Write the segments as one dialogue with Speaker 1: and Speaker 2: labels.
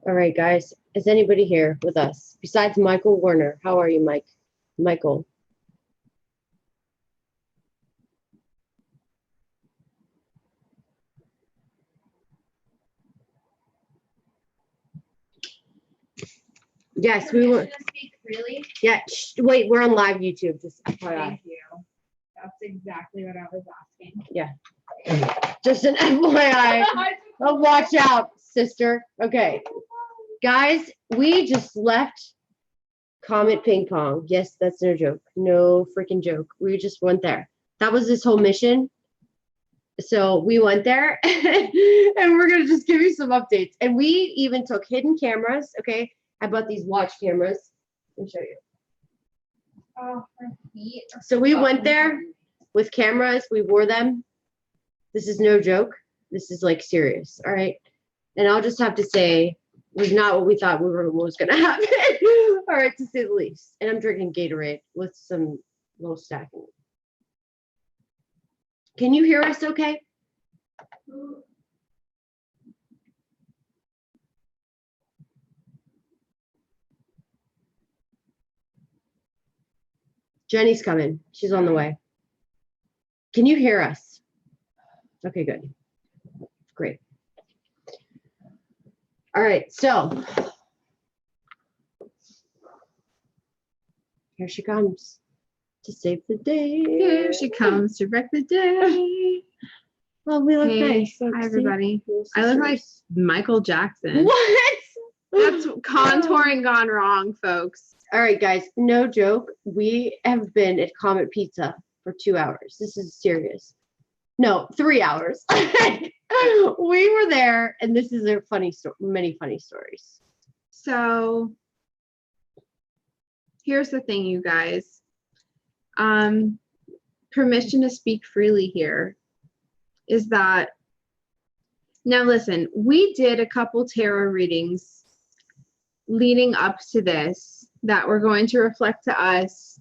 Speaker 1: All right, guys. Is anybody here with us besides Michael Werner? How are you, Michael? Yes, we were.
Speaker 2: Speak freely.
Speaker 1: Yeah. Wait, we're on live YouTube. Just FYI.
Speaker 2: Thank you. That's exactly what I was asking.
Speaker 1: Yeah. Just an FYI. Oh, watch out, sister. Okay. Guys, we just left Comet Ping Pong. Yes, that's no joke. No freaking joke. We just went there. That was this whole mission. So we went there and we're going to just give you some updates. And we even took hidden cameras. Okay. I bought these watch cameras. Let me show you.
Speaker 2: Oh, my feet.
Speaker 1: So we went there with cameras. We wore them. This is no joke. This is like serious. All right. And I'll just have to say, it was not what we thought was going to happen. All right, to say the least. And I'm drinking Gatorade with some little stacking. Can you hear us okay? Jenny's coming. She's on the way. Can you hear us? Okay, good. Great. All right, so here she comes to save the day.
Speaker 2: Here she comes to wreck the day.
Speaker 1: Well, we look
Speaker 2: Hey,
Speaker 1: nice.
Speaker 2: hi, everybody. I look like Michael Jackson.
Speaker 1: What?
Speaker 2: That's contouring gone wrong, folks.
Speaker 1: All right, guys, no joke. We have been at Comet Pizza for 2 hours. This is serious. No, 3 hours. We were there, and this is a funny story. Many funny stories.
Speaker 2: So here's the thing, you guys. Permission to speak freely here is that, now listen, we did a couple tarot readings leading up to this that were going to reflect to us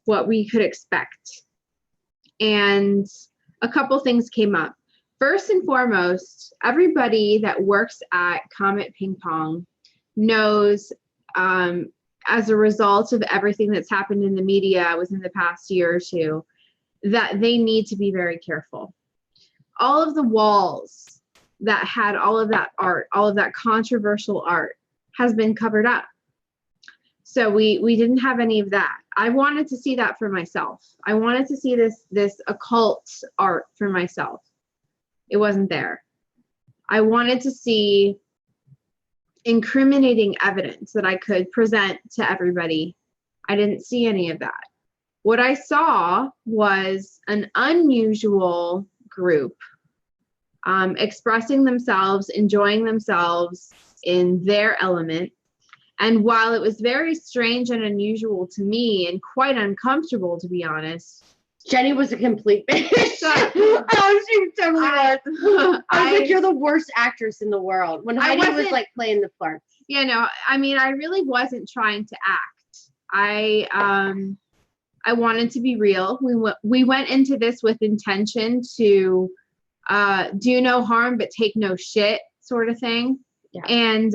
Speaker 2: what we could expect. And a couple things came up. First and foremost, everybody that works at Comet Ping Pong knows, as a result of everything that's happened in the media within the past year or two, that they need to be very careful. All of the walls that had all of that art, all of that controversial art, has been covered up. So we didn't have any of that. I wanted to see that for myself. I wanted to see this occult art for myself. It wasn't there. I wanted to see incriminating evidence that I could present to everybody. I didn't see any of that. What I saw was an unusual group expressing themselves, enjoying themselves in their element. And while it was very strange and unusual to me and quite uncomfortable, to be honest,
Speaker 1: Jenny was a complete bitch. Oh, she totally was. I was like, you're the worst actress in the world. When Heidi was like playing the part.
Speaker 2: You know, I mean, I really wasn't trying to act. I wanted to be real. We went into this with intention to do no harm but take no shit, sort of thing.
Speaker 1: Yeah.
Speaker 2: And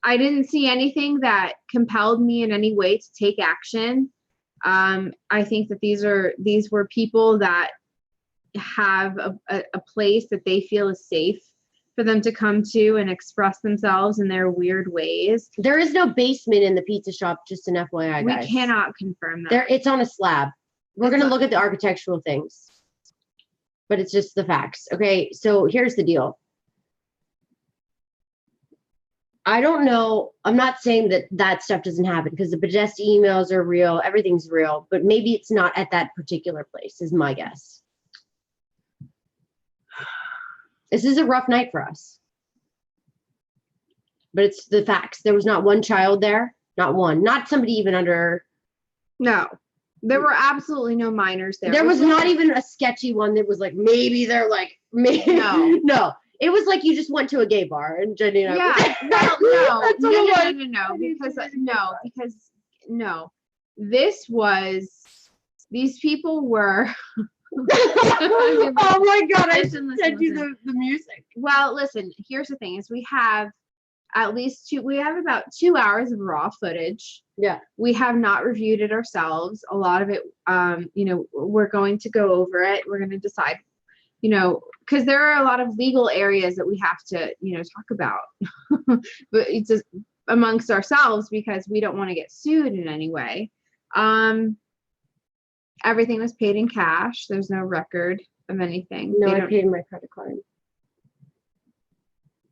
Speaker 2: I didn't see anything that compelled me in any way to take action. I think that these were people that have a place that they feel is safe for them to come to and express themselves in their weird ways.
Speaker 1: There is no basement in the pizza shop, just an FYI, guys.
Speaker 2: We cannot confirm that.
Speaker 1: It's on a slab. We're going to look at the architectural things, but it's just the facts. Okay, so here's the deal. I don't know. I'm not saying that stuff doesn't happen because the Podesta emails are real. Everything's real, but maybe it's not at that particular place is my guess. This is a rough night for us, but it's the facts. There was not one child there, not one, not somebody even under.
Speaker 2: No, there were absolutely no minors there.
Speaker 1: There was not even a sketchy one that was like, maybe they're like, maybe. No. It was like you just went to a gay bar and Jenny and I
Speaker 2: because these people were mean,
Speaker 1: Oh my God, I
Speaker 2: listen,
Speaker 1: should send you
Speaker 2: listen.
Speaker 1: the music.
Speaker 2: Well, listen, here's the thing is we have about 2 hours of raw footage.
Speaker 1: Yeah.
Speaker 2: We have not reviewed it ourselves. A lot of it, we're going to go over it. We're going to decide, because there are a lot of legal areas that we have to, talk about, but it's just amongst ourselves because we don't want to get sued in any way. Everything was paid in cash. There's no record of anything.
Speaker 1: No, I paid my credit card.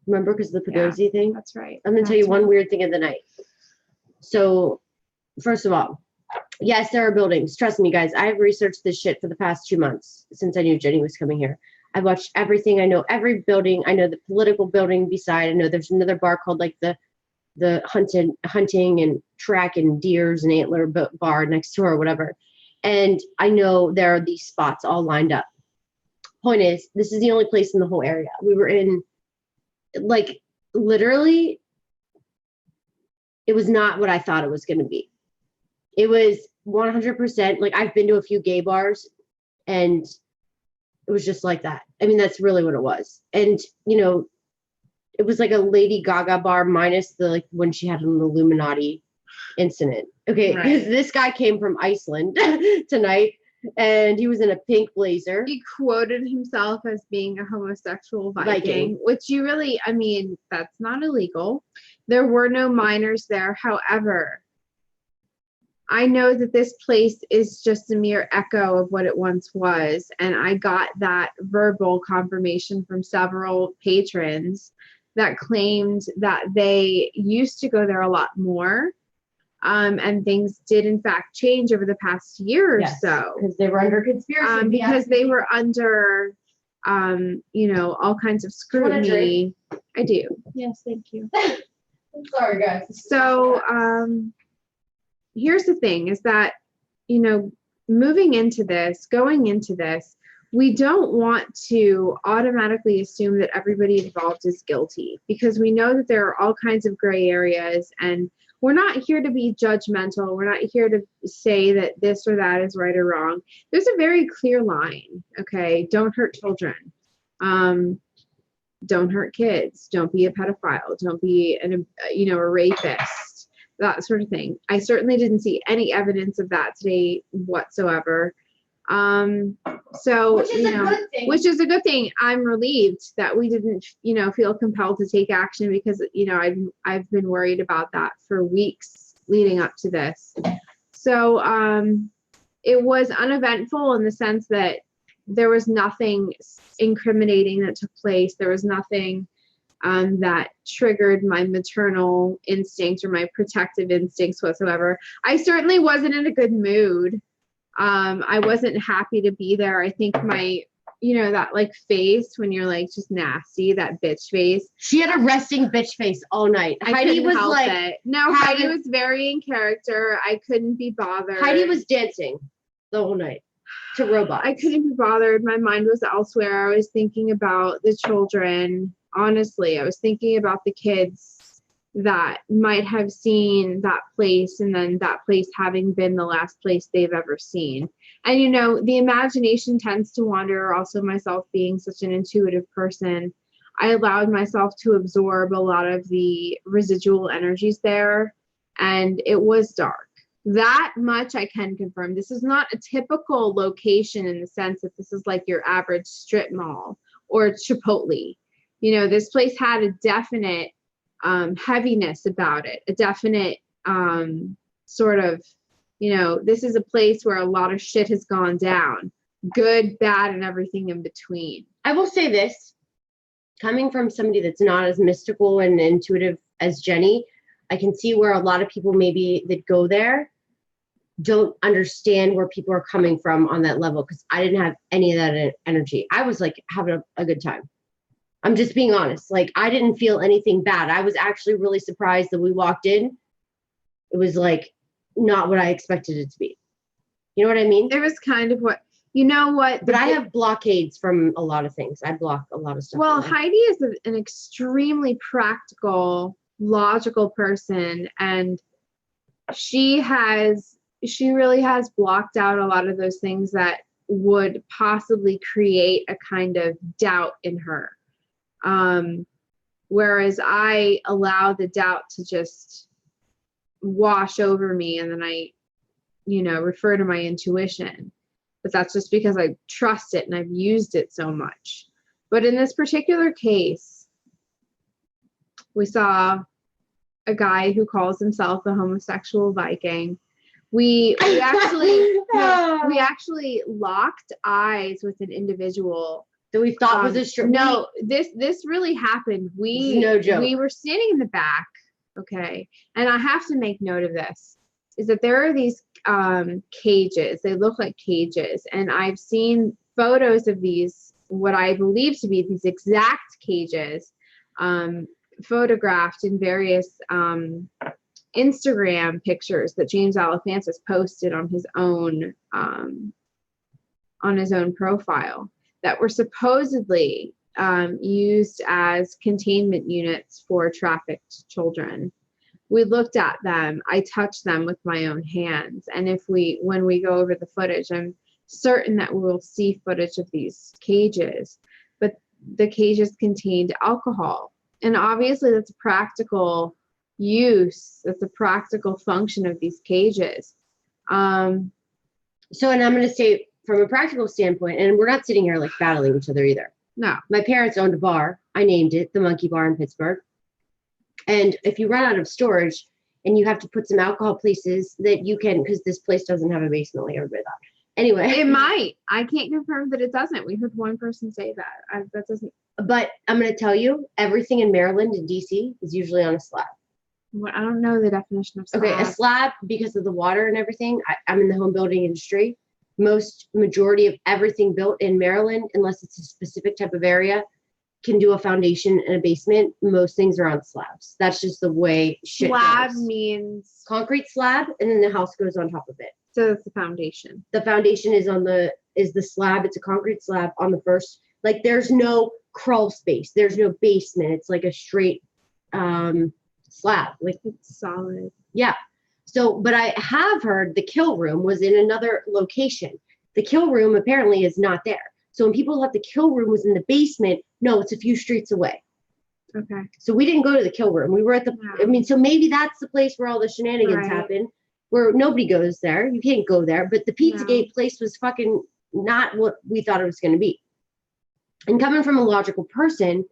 Speaker 1: Remember, because of the Pedosi thing?
Speaker 2: That's right.
Speaker 1: I'm going to tell you one weird thing of the night. So, first of all, yes, there are buildings. Trust me, guys. I've researched this shit for the past 2 months since I knew Jenny was coming here. I've watched everything. I know every building. I know the political building beside. I know there's another bar called like the hunting and track and deers and antler bar next door or whatever. And I know there are these spots all lined up. Point is, this is the only place in the whole area. We were in, like, literally, it was not what I thought it was going to be. It was 100%, like, I've been to a few gay bars, and it was just like that. I mean, that's really what it was. And, it was like a Lady Gaga bar minus the, like, when she had an Illuminati incident. Okay, because this guy came from Iceland tonight, and he was in a pink blazer.
Speaker 2: He quoted himself as being a homosexual Viking, which that's not illegal. There were no minors there. However, I know that this place is just a mere echo of what it once was, and I got that verbal confirmation from several patrons that claimed that they used to go there a lot more. And things did in fact change over the past year or so.
Speaker 1: Because they were under conspiracy.
Speaker 2: Because they were under, all kinds of scrutiny. I do. Yes, thank you.
Speaker 1: I'm sorry, guys.
Speaker 2: So here's the thing is that, going into this, we don't want to automatically assume that everybody involved is guilty, because we know that there are all kinds of gray areas, and we're not here to be judgmental. We're not here to say that this or that is right or wrong. There's a very clear line, okay? Don't hurt children. Don't hurt kids. Don't be a pedophile. Don't be a rapist, that sort of thing. I certainly didn't see any evidence of that today whatsoever. Which is a good thing. I'm relieved that we didn't, feel compelled to take action, because, I've been worried about that for weeks leading up to this. So, it was uneventful in the sense that there was nothing incriminating that took place. There was nothing, that triggered my maternal instincts or my protective instincts whatsoever. I certainly wasn't in a good mood. I wasn't happy to be there. I think my, that like face when you're like just nasty, that bitch face.
Speaker 1: She had a resting bitch face all night.
Speaker 2: Heidi was like, it. No, Heidi was very in character. I couldn't be bothered.
Speaker 1: Heidi was dancing the whole night to robots.
Speaker 2: I couldn't be bothered. My mind was elsewhere. I was thinking about the children. Honestly, I was thinking about the kids that might have seen that place, and then that place having been the last place they've ever seen. And, the imagination tends to wander. Also, myself being such an intuitive person, I allowed myself to absorb a lot of the residual energies there, and it was dark. That much I can confirm. This is not a typical location in the sense that this is like your average strip mall or Chipotle. This place had a definite heaviness about it, a definite sort of, this is a place where a lot of shit has gone down, good, bad, and everything in between.
Speaker 1: I will say this, coming from somebody that's not as mystical and intuitive as Jenny, I can see where a lot of people maybe that go there don't understand where people are coming from on that level, because I didn't have any of that energy. I was like having a good time. I'm just being honest. Like, I didn't feel anything bad. I was actually really surprised that we walked in. It was like not what I expected it to be. You know what I mean?
Speaker 2: It was kind of what.
Speaker 1: But I have blockades from a lot of things. I block a lot of stuff.
Speaker 2: Well, Heidi is an extremely practical, logical person, and she really has blocked out a lot of those things that would possibly create a kind of doubt in her. Whereas I allow the doubt to just wash over me, and then I, refer to my intuition. But that's just because I trust it and I've used it so much. But in this particular case, we saw a guy who calls himself a homosexual Viking. We actually we actually locked eyes with an individual
Speaker 1: that we thought was a strip.
Speaker 2: No, this really happened.
Speaker 1: No joke.
Speaker 2: We were standing in the back, okay, and I have to make note of this, is that there are these cages. They look like cages, and I've seen photos of these, what I believe to be these exact cages, photographed in various Instagram pictures that James Alefantis posted on his own profile, that were supposedly used as containment units for trafficked children. We looked at them. I touched them with my own hands. And when we go over the footage, I'm certain that we will see footage of these cages. But the cages contained alcohol. And obviously that's a practical use. That's a practical function of these cages.
Speaker 1: So, and I'm going to say, from a practical standpoint, and we're not sitting here like battling each other either.
Speaker 2: No.
Speaker 1: My parents owned a bar. I named it the Monkey Bar in Pittsburgh. And if you run out of storage and you have to put some alcohol places that you can, because this place doesn't have a basement like everybody thought. Anyway.
Speaker 2: It might. I can't confirm that it doesn't. We heard one person say that. That doesn't.
Speaker 1: But I'm going to tell you, everything in Maryland and DC is usually on a slab.
Speaker 2: Well, I don't know the definition of slab.
Speaker 1: Okay, a slab, because of the water and everything. I'm in the home building industry. Majority of everything built in Maryland, unless it's a specific type of area, can do a foundation and a basement. Most things are on slabs. That's just the way shit
Speaker 2: Slab
Speaker 1: goes.
Speaker 2: means
Speaker 1: Concrete slab, and then the house goes on top of it.
Speaker 2: so that's the foundation.
Speaker 1: The foundation is the slab. It's a concrete slab on the first. Like, there's no crawl space. There's no basement. It's like a straight slab. Like,
Speaker 2: It's solid.
Speaker 1: yeah. So, but I have heard the kill room was in another location. The kill room apparently is not there. So when people thought the kill room was in the basement, no, it's a few streets away.
Speaker 2: Okay.
Speaker 1: So we didn't go to the kill room. We were at the, so maybe that's the place where all the shenanigans happen, where nobody goes there. You can't go there. But the Pizzagate place was fucking not what we thought it was going to be. And coming from a logical person,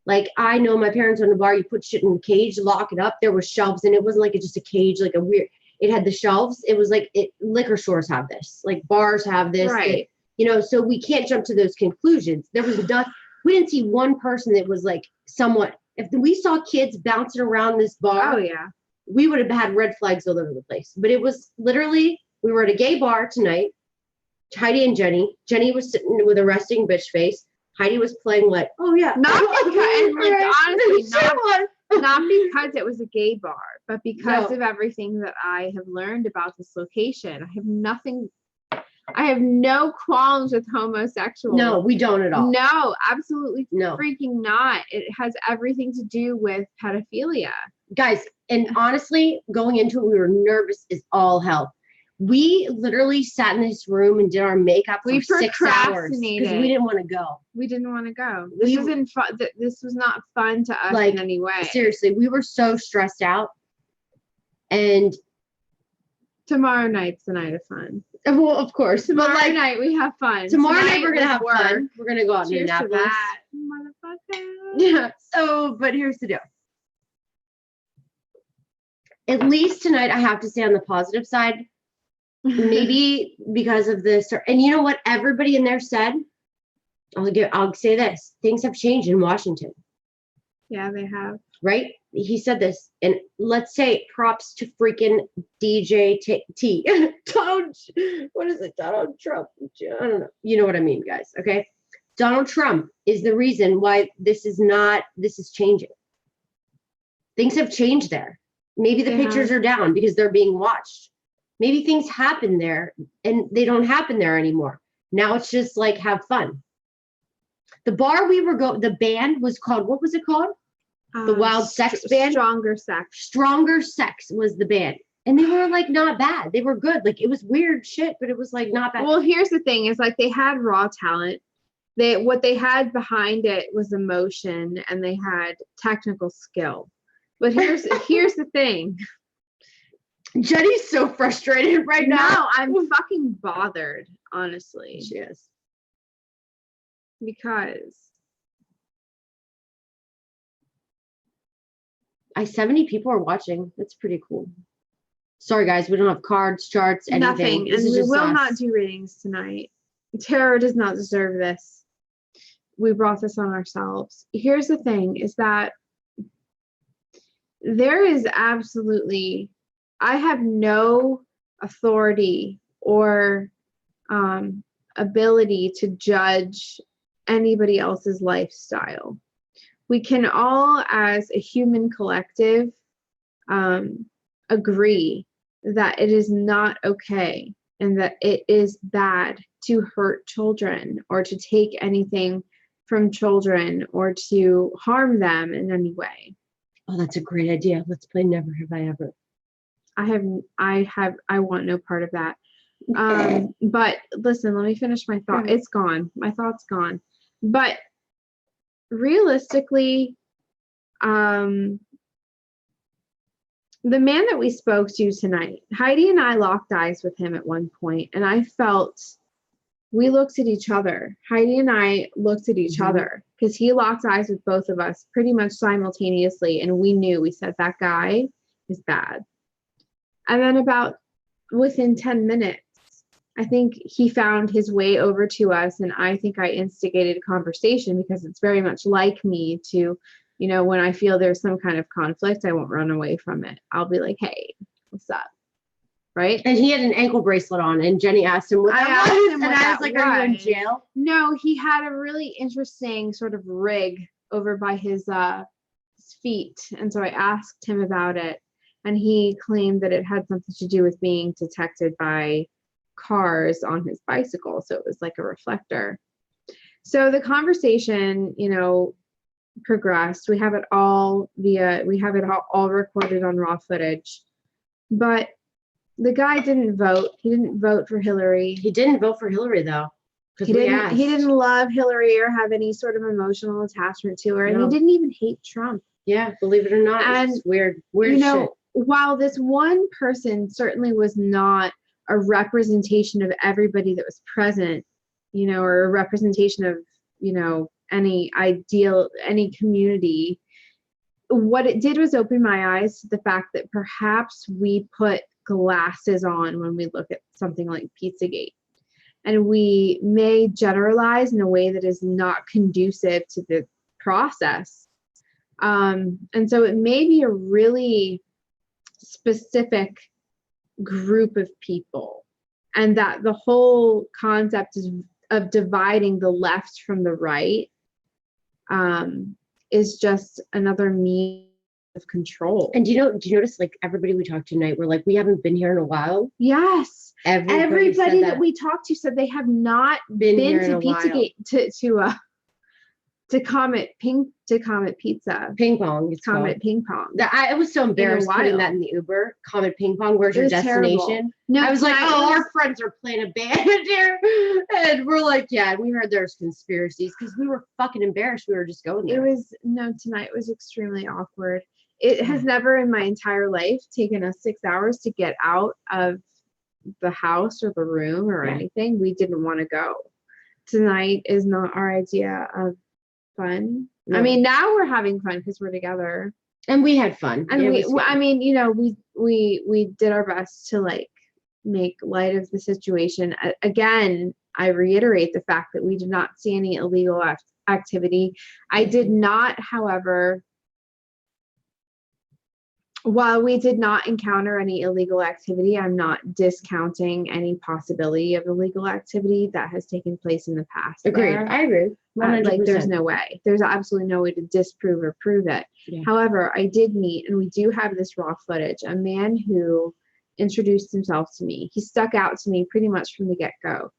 Speaker 1: like, I know my parents owned a bar. You put shit in a cage, lock it up. There were shelves, and it wasn't like just a cage, like a weird. It had the shelves. It was like liquor stores have this, like bars have this,
Speaker 2: right?
Speaker 1: So we can't jump to those conclusions. There was nothing. We didn't see one person that was like somewhat. If we saw kids bouncing around this bar,
Speaker 2: oh yeah,
Speaker 1: we would have had red flags all over the place. But it was literally, we were at a gay bar tonight. Heidi and Jenny. Jenny was sitting with a resting bitch face. Heidi was playing like, oh yeah.
Speaker 2: Not because, and like, honestly, not because it was a gay bar, but because of everything that I have learned about this location. I have no qualms with homosexuals.
Speaker 1: No, we don't at all.
Speaker 2: No, absolutely
Speaker 1: no.
Speaker 2: Freaking not. It has everything to do with pedophilia.
Speaker 1: Guys, and honestly, going into it, we were nervous as all hell. We literally sat in this room and did our makeup for 6 hours because we didn't want to go.
Speaker 2: We didn't want to go. This wasn't fun. This was not fun to us in any way.
Speaker 1: Seriously, we were so stressed out. And
Speaker 2: tomorrow night's the night of fun.
Speaker 1: Well, of course.
Speaker 2: Tomorrow night we have fun.
Speaker 1: Tomorrow night we're gonna have fun. We're gonna go out in Annapolis.
Speaker 2: Motherfucker.
Speaker 1: Yeah. So, but here's the deal. At least tonight, I have to say on the positive side. Maybe because of this, and you know what everybody in there said? I'll say this: things have changed in Washington.
Speaker 2: Yeah, they have.
Speaker 1: Right? He said this, and let's say props to freaking DJ T. Donald, what is it? Donald Trump. I don't know. You know what I mean, guys. Okay. Donald Trump is the reason why this is changing. Things have changed there. Maybe the pictures are down because they're being watched. Maybe things happen there and they don't happen there anymore. Now it's just like, have fun. The bar the band was called, what was it called? The Wild Sex Band?
Speaker 2: Stronger Sex.
Speaker 1: Stronger Sex was the band. And they were like not bad. They were good. Like it was weird shit, but it was like not bad.
Speaker 2: Well, here's the thing: is like they had raw talent. What they had behind it was emotion, and they had technical skill. But here's the thing.
Speaker 1: Jenny's so frustrated right now.
Speaker 2: No, I'm fucking bothered, honestly.
Speaker 1: She is.
Speaker 2: Because
Speaker 1: 70 people are watching. That's pretty cool. Sorry, guys, we don't have cards, charts, anything.
Speaker 2: nothing,
Speaker 1: This
Speaker 2: and
Speaker 1: is
Speaker 2: we
Speaker 1: just
Speaker 2: will
Speaker 1: us.
Speaker 2: not do readings tonight. Tarot does not deserve this. We brought this on ourselves. Here's the thing: is that there is absolutely, I have no authority or ability to judge anybody else's lifestyle. We can all, as a human collective, agree that it is not okay and that it is bad to hurt children or to take anything from children or to harm them in any way.
Speaker 1: Oh, that's a great idea. Let's play Never Have I Ever.
Speaker 2: I want no part of that. But listen, let me finish my thought. It's gone. My thought's gone. But realistically, the man that we spoke to tonight, Heidi and I locked eyes with him at one point, and I felt we looked at each other. Heidi and I looked at each other because he locked eyes with both of us pretty much simultaneously, and we said that guy is bad. And then about within 10 minutes, I think he found his way over to us, and I think I instigated a conversation because it's very much like me to, you know, when I feel there's some kind of conflict, I won't run away from it. I'll be like, hey, what's up? Right?
Speaker 1: And he had an ankle bracelet on, and Jenny asked him what that was, and I was like, are you in jail?
Speaker 2: No, he had a really interesting sort of rig over by his feet, and so I asked him about it, and he claimed that it had something to do with being detected by cars on his bicycle, so it was like a reflector. So the conversation, you know, progressed. We have it all recorded on raw footage, but the guy didn't vote. He didn't vote for Hillary.
Speaker 1: He didn't vote for Hillary though.
Speaker 2: He didn't love Hillary or have any sort of emotional attachment to her, and he didn't even hate Trump.
Speaker 1: Yeah, believe it or not,
Speaker 2: and
Speaker 1: it's weird
Speaker 2: you know,
Speaker 1: shit.
Speaker 2: While this one person certainly was not a representation of everybody that was present, you know, or a representation of, you know, any community, what it did was open my eyes to the fact that perhaps we put glasses on when we look at something like Pizzagate, and we may generalize in a way that is not conducive to the process. And so it may be a really specific group of people, and that the whole concept of dividing the left from the right is just another means of control.
Speaker 1: And do you notice, like, everybody we talked to tonight, we're like, we haven't been here in a while.
Speaker 2: Yes. Everybody that we talked to said they have not been to Pizzagate to Comet Pizza.
Speaker 1: Ping Pong. It's
Speaker 2: Comet Ping Pong.
Speaker 1: I was so embarrassed putting that in the Uber. Comet Ping Pong. Where's your destination?
Speaker 2: Terrible. No,
Speaker 1: I was like, our friends are playing a band here. And we're like, yeah, we heard there's conspiracies because we were fucking embarrassed. We were just going there.
Speaker 2: Tonight was extremely awkward. It has never in my entire life taken us 6 hours to get out of the house or the room or anything. We didn't want to go. Tonight is not our idea of fun. No. I mean, now we're having fun because we're together,
Speaker 1: and we had fun.
Speaker 2: And we did our best to like make light of the situation. Again, I reiterate the fact that we did not see any illegal activity. I did not, however, while we did not encounter any illegal activity, I'm not discounting any possibility of illegal activity that has taken place in the past.
Speaker 1: Agreed. I agree.
Speaker 2: Like there's no way. There's absolutely no way to disprove or prove it. Yeah. However, I did meet, and we do have this raw footage, a man who introduced himself to me. He stuck out to me pretty much from the get-go.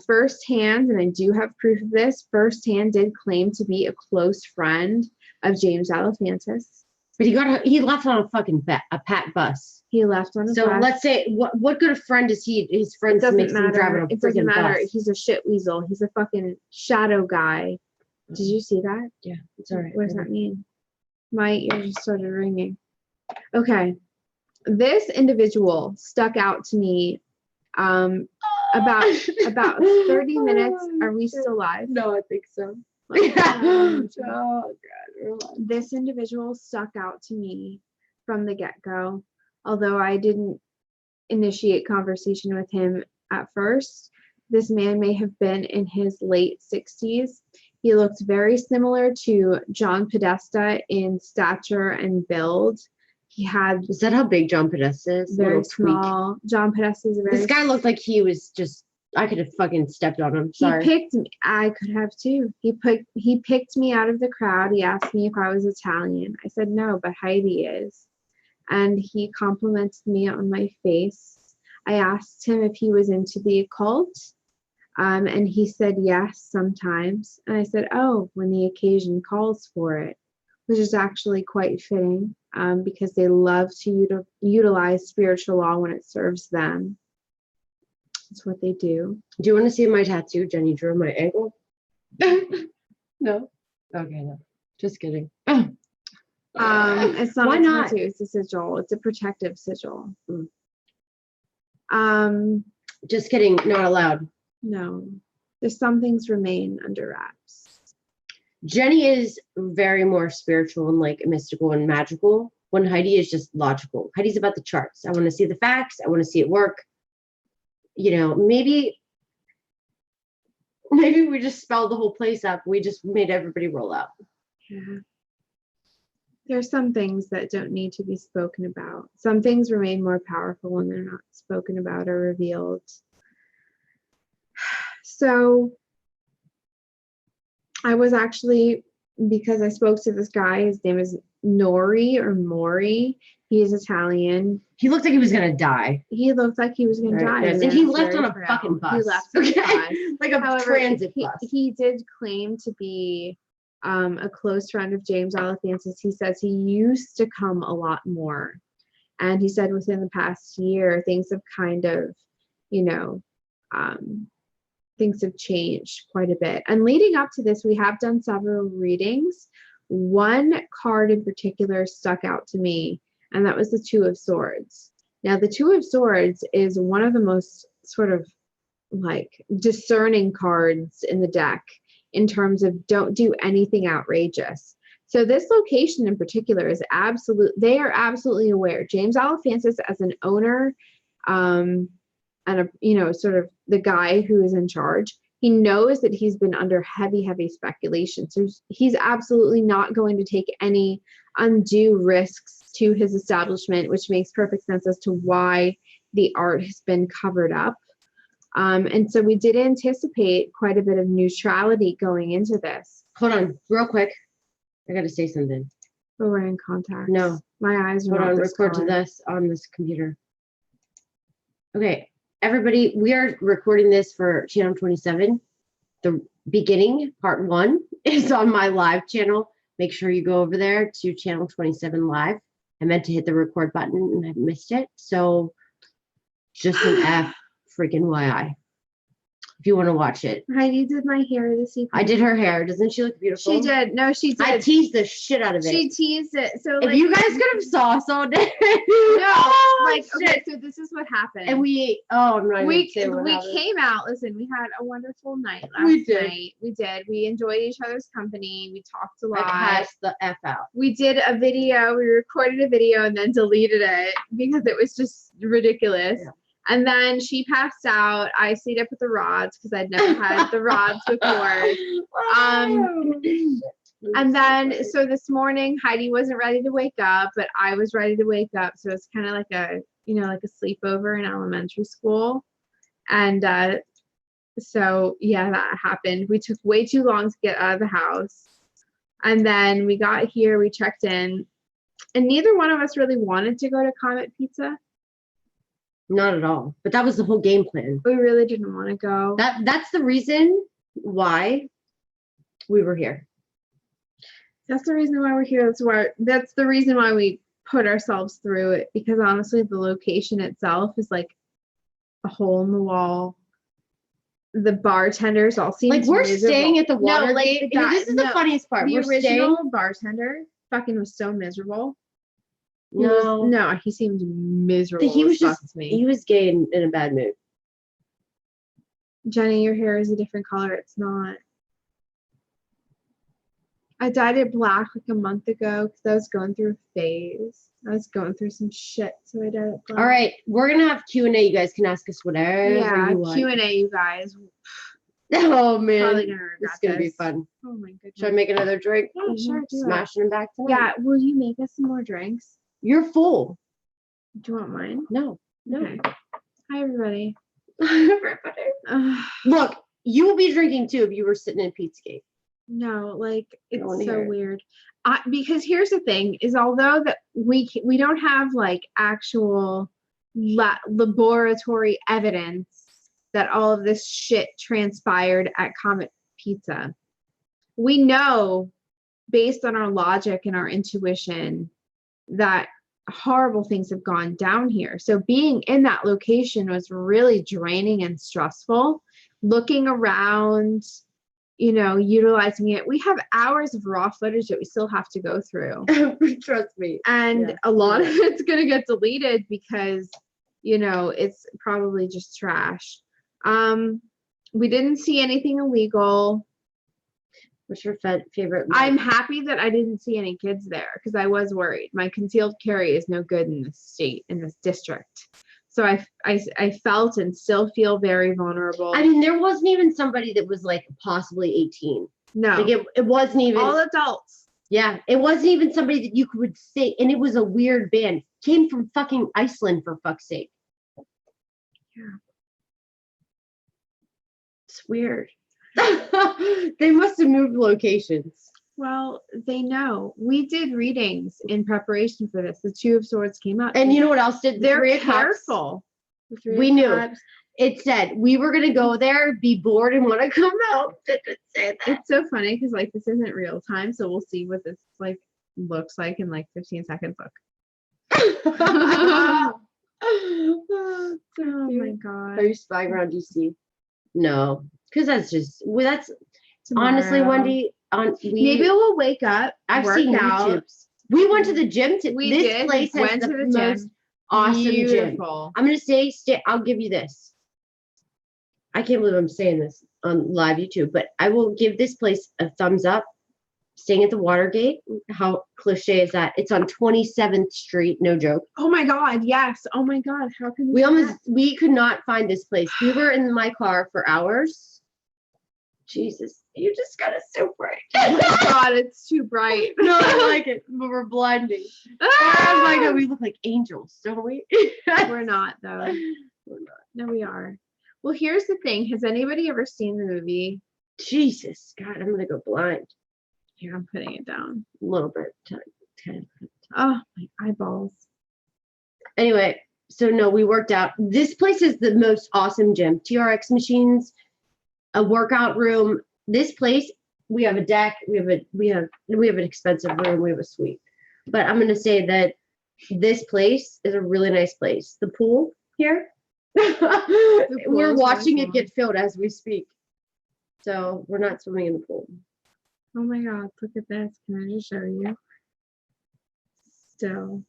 Speaker 2: Firsthand, and I do have proof of this, firsthand did claim to be a close friend of James Alefantis.
Speaker 1: But he left on a fucking a pat bus.
Speaker 2: He left on a
Speaker 1: So
Speaker 2: bus.
Speaker 1: let's say what good a friend is he? His
Speaker 2: It
Speaker 1: friends
Speaker 2: doesn't
Speaker 1: makes him drive
Speaker 2: matter.
Speaker 1: on a
Speaker 2: It doesn't
Speaker 1: freaking
Speaker 2: matter.
Speaker 1: bus.
Speaker 2: He's a shit weasel. He's a fucking shadow guy. Did you see that?
Speaker 1: Yeah, it's all right.
Speaker 2: What does that mean? My ears just started ringing. Okay. This individual stuck out to me about 30 minutes. Are we still live?
Speaker 1: No, I think so.
Speaker 2: Oh, God. This individual stuck out to me from the get-go, although I didn't initiate conversation with him at first. This man may have been in his late 60s. He looked very similar to John Podesta in stature and build. He had
Speaker 1: Is that how big John Podesta is?
Speaker 2: very
Speaker 1: Little tweak.
Speaker 2: small. John Podesta is very.
Speaker 1: This guy looked like he was just. I could have fucking stepped on him. Sorry.
Speaker 2: He picked me. I could have too. He picked me out of the crowd. He asked me if I was Italian. I said no, but Heidi is. And he complimented me on my face. I asked him if he was into the occult. And he said yes, sometimes. And I said, oh, when the occasion calls for it, which is actually quite fitting because they love to utilize spiritual law when it serves them. That's what they do.
Speaker 1: Do you want to see my tattoo Jenny drew on my ankle? No. Okay, no. Just kidding.
Speaker 2: It's not
Speaker 1: Why
Speaker 2: a
Speaker 1: not?
Speaker 2: tattoo, it's a sigil. It's a protective sigil.
Speaker 1: Just kidding. Not allowed.
Speaker 2: No. There's some things remain under wraps.
Speaker 1: Jenny is very more spiritual and like mystical and magical when Heidi is just logical. Heidi's about the charts. I want to see the facts. I want to see it work. You know, maybe we just spelled the whole place up. We just made everybody roll out.
Speaker 2: Yeah. There's some things that don't need to be spoken about. Some things remain more powerful when they're not spoken about or revealed. So I was actually, because I spoke to this guy, his name is Nori or Mori. He is Italian.
Speaker 1: He looked like he was gonna die.
Speaker 2: He looked like he was going to die.
Speaker 1: Yes. And he left on a fucking bus.
Speaker 2: He left on a bus.
Speaker 1: Like a transit bus.
Speaker 2: He did claim to be a close friend of James Alefantis. He says he used to come a lot more. And he said within the past year, things have kind of, things have changed quite a bit. And leading up to this, we have done several readings. One card in particular stuck out to me, and that was the Two of Swords. Now, the Two of Swords is one of the most sort of like discerning cards in the deck in terms of don't do anything outrageous. So this location in particular is they are absolutely aware. James Alefantis as an owner, and sort of the guy who is in charge, he knows that he's been under heavy speculation. So he's absolutely not going to take any undue risks to his establishment, which makes perfect sense as to why the art has been covered up. And so we did anticipate quite a bit of neutrality going into this.
Speaker 1: Hold on, real quick. I got to say something.
Speaker 2: But we're in contact.
Speaker 1: No.
Speaker 2: My eyes are
Speaker 1: Hold
Speaker 2: not
Speaker 1: on,
Speaker 2: this
Speaker 1: record
Speaker 2: color.
Speaker 1: to this on this computer. Okay, everybody, we are recording this for channel 27. The beginning, part 1, is on my live channel. Make sure you go over there to channel 27 live. I meant to hit the record button and I missed it. So just an F freaking YI. If you want to watch it.
Speaker 2: Heidi did my hair this evening.
Speaker 1: I did her hair. Doesn't she look beautiful?
Speaker 2: She did. No, she did.
Speaker 1: I teased the shit out of it.
Speaker 2: She teased it. So
Speaker 1: if you guys could have saw us all day.
Speaker 2: Okay, so this is what happened.
Speaker 1: And we came
Speaker 2: out. Listen, we had a wonderful night last night. We did. We enjoyed each other's company. We talked a lot.
Speaker 1: I passed the F out.
Speaker 2: We did a video. We recorded a video and then deleted it because it was just ridiculous. Yeah. And then she passed out. I stayed up with the rods because I'd never had the rods before. And then, so this morning, Heidi wasn't ready to wake up, but I was ready to wake up. So it's kind of like a sleepover in elementary school. And so, yeah, that happened. We took way too long to get out of the house. And then we got here, we checked in, and neither one of us really wanted to go to Comet Pizza.
Speaker 1: Not at all. But that was the whole game plan.
Speaker 2: We really didn't want to go.
Speaker 1: That's the reason why we were here.
Speaker 2: That's the reason why we're here. That's the reason why we put ourselves through it, because honestly, the location itself is like a hole in the wall. The bartenders all seem
Speaker 1: Like we're
Speaker 2: miserable.
Speaker 1: staying at the
Speaker 2: No,
Speaker 1: Watergate.
Speaker 2: like the guy,
Speaker 1: This is the funniest part.
Speaker 2: the
Speaker 1: We're
Speaker 2: original
Speaker 1: staying.
Speaker 2: bartender fucking was so miserable.
Speaker 1: No,
Speaker 2: He seemed miserable.
Speaker 1: he was
Speaker 2: as fuck
Speaker 1: just
Speaker 2: to me.
Speaker 1: he was gay and in a bad mood.
Speaker 2: Jenny, your hair is a different color. It's not. I dyed it black like a month ago because I was going through a phase. I was going through some shit, so I dyed it black.
Speaker 1: All right, we're gonna have Q&A. You guys can ask us whatever
Speaker 2: Yeah,
Speaker 1: you want.
Speaker 2: Q&A, you guys.
Speaker 1: Oh man,
Speaker 2: Probably gonna regret
Speaker 1: this is gonna be
Speaker 2: this.
Speaker 1: fun.
Speaker 2: Oh my goodness.
Speaker 1: Should I make another drink?
Speaker 2: Yeah, sure, do it.
Speaker 1: Smashing them back tonight.
Speaker 2: Yeah, will you make us some more drinks?
Speaker 1: You're full.
Speaker 2: Do you want mine?
Speaker 1: No.
Speaker 2: Okay. Hi, everybody.
Speaker 1: Look, you will be drinking too if you were sitting in Pizzagate.
Speaker 2: No, like
Speaker 1: I don't wanna
Speaker 2: it's so
Speaker 1: hear it.
Speaker 2: weird. Because here's the thing: is although that we don't have like actual laboratory evidence that all of this shit transpired at Comet Pizza, we know based on our logic and our intuition that horrible things have gone down here. So being in that location was really draining and stressful. Looking around, utilizing it. We have hours of raw footage that we still have to go through.
Speaker 1: Trust me.
Speaker 2: And
Speaker 1: Yeah.
Speaker 2: a lot of it's going to get deleted because, it's probably just trash. We didn't see anything illegal.
Speaker 1: What's your favorite?
Speaker 2: I'm happy that I didn't see any kids there because I was worried. My concealed carry is no good in this state, in this district. So I felt and still feel very vulnerable.
Speaker 1: I mean, there wasn't even somebody that was like possibly 18.
Speaker 2: No.
Speaker 1: Like it wasn't even
Speaker 2: all adults.
Speaker 1: Yeah, it wasn't even somebody that you could say, and it was a weird band. Came from fucking Iceland, for fuck's sake.
Speaker 2: Yeah.
Speaker 1: It's weird. They must have moved locations.
Speaker 2: Well, they know. We did readings in preparation for this. The Two of Swords came up.
Speaker 1: And you know what else did?
Speaker 2: They're
Speaker 1: Three of Cups.
Speaker 2: careful. The Three
Speaker 1: We
Speaker 2: of
Speaker 1: knew.
Speaker 2: Cups.
Speaker 1: It said we were gonna go there, be bored, and want to come out. It didn't say that.
Speaker 2: It's so funny because like this isn't real time, so we'll see what this like looks like in like 15 seconds. Look. Oh my god.
Speaker 1: Are you spying around DC? No, because that's
Speaker 2: Tomorrow.
Speaker 1: honestly, Wendy.
Speaker 2: Maybe we'll wake up.
Speaker 1: I've
Speaker 2: work
Speaker 1: seen
Speaker 2: out.
Speaker 1: YouTubes. We went to the gym.
Speaker 2: We
Speaker 1: This
Speaker 2: did.
Speaker 1: place
Speaker 2: We
Speaker 1: has
Speaker 2: went
Speaker 1: the
Speaker 2: to the
Speaker 1: most
Speaker 2: gym.
Speaker 1: awesome gym.
Speaker 2: Beautiful.
Speaker 1: I'm gonna say, I'll give you this. I can't believe I'm saying this on live YouTube, but I will give this place a thumbs up. Staying at the Watergate. How cliche is that? It's on 27th Street. No joke.
Speaker 2: Oh my god, yes. Oh my god, how can
Speaker 1: we could not find this place. We were in my car for hours. Jesus, you just got us so bright.
Speaker 2: Oh my god, it's too bright.
Speaker 1: No, I like it, but we're blinding. Oh my god, we look like angels, don't we?
Speaker 2: We're not though.
Speaker 1: We're not.
Speaker 2: No, we are. Well, here's the thing. Has anybody ever seen the movie?
Speaker 1: Jesus, God, I'm gonna go blind.
Speaker 2: Here, I'm putting it down.
Speaker 1: A little bit. 10.
Speaker 2: Oh, my eyeballs.
Speaker 1: Anyway, so no, we worked out. This place is the most awesome gym. TRX machines, a workout room. This place, we have a deck. We have an expensive room. We have a suite. But I'm gonna say that this place is a really nice place. The pool here. We're watching it get filled as we speak. So we're not swimming in the pool.
Speaker 2: Oh my god, look at this. Can I just show you? Still.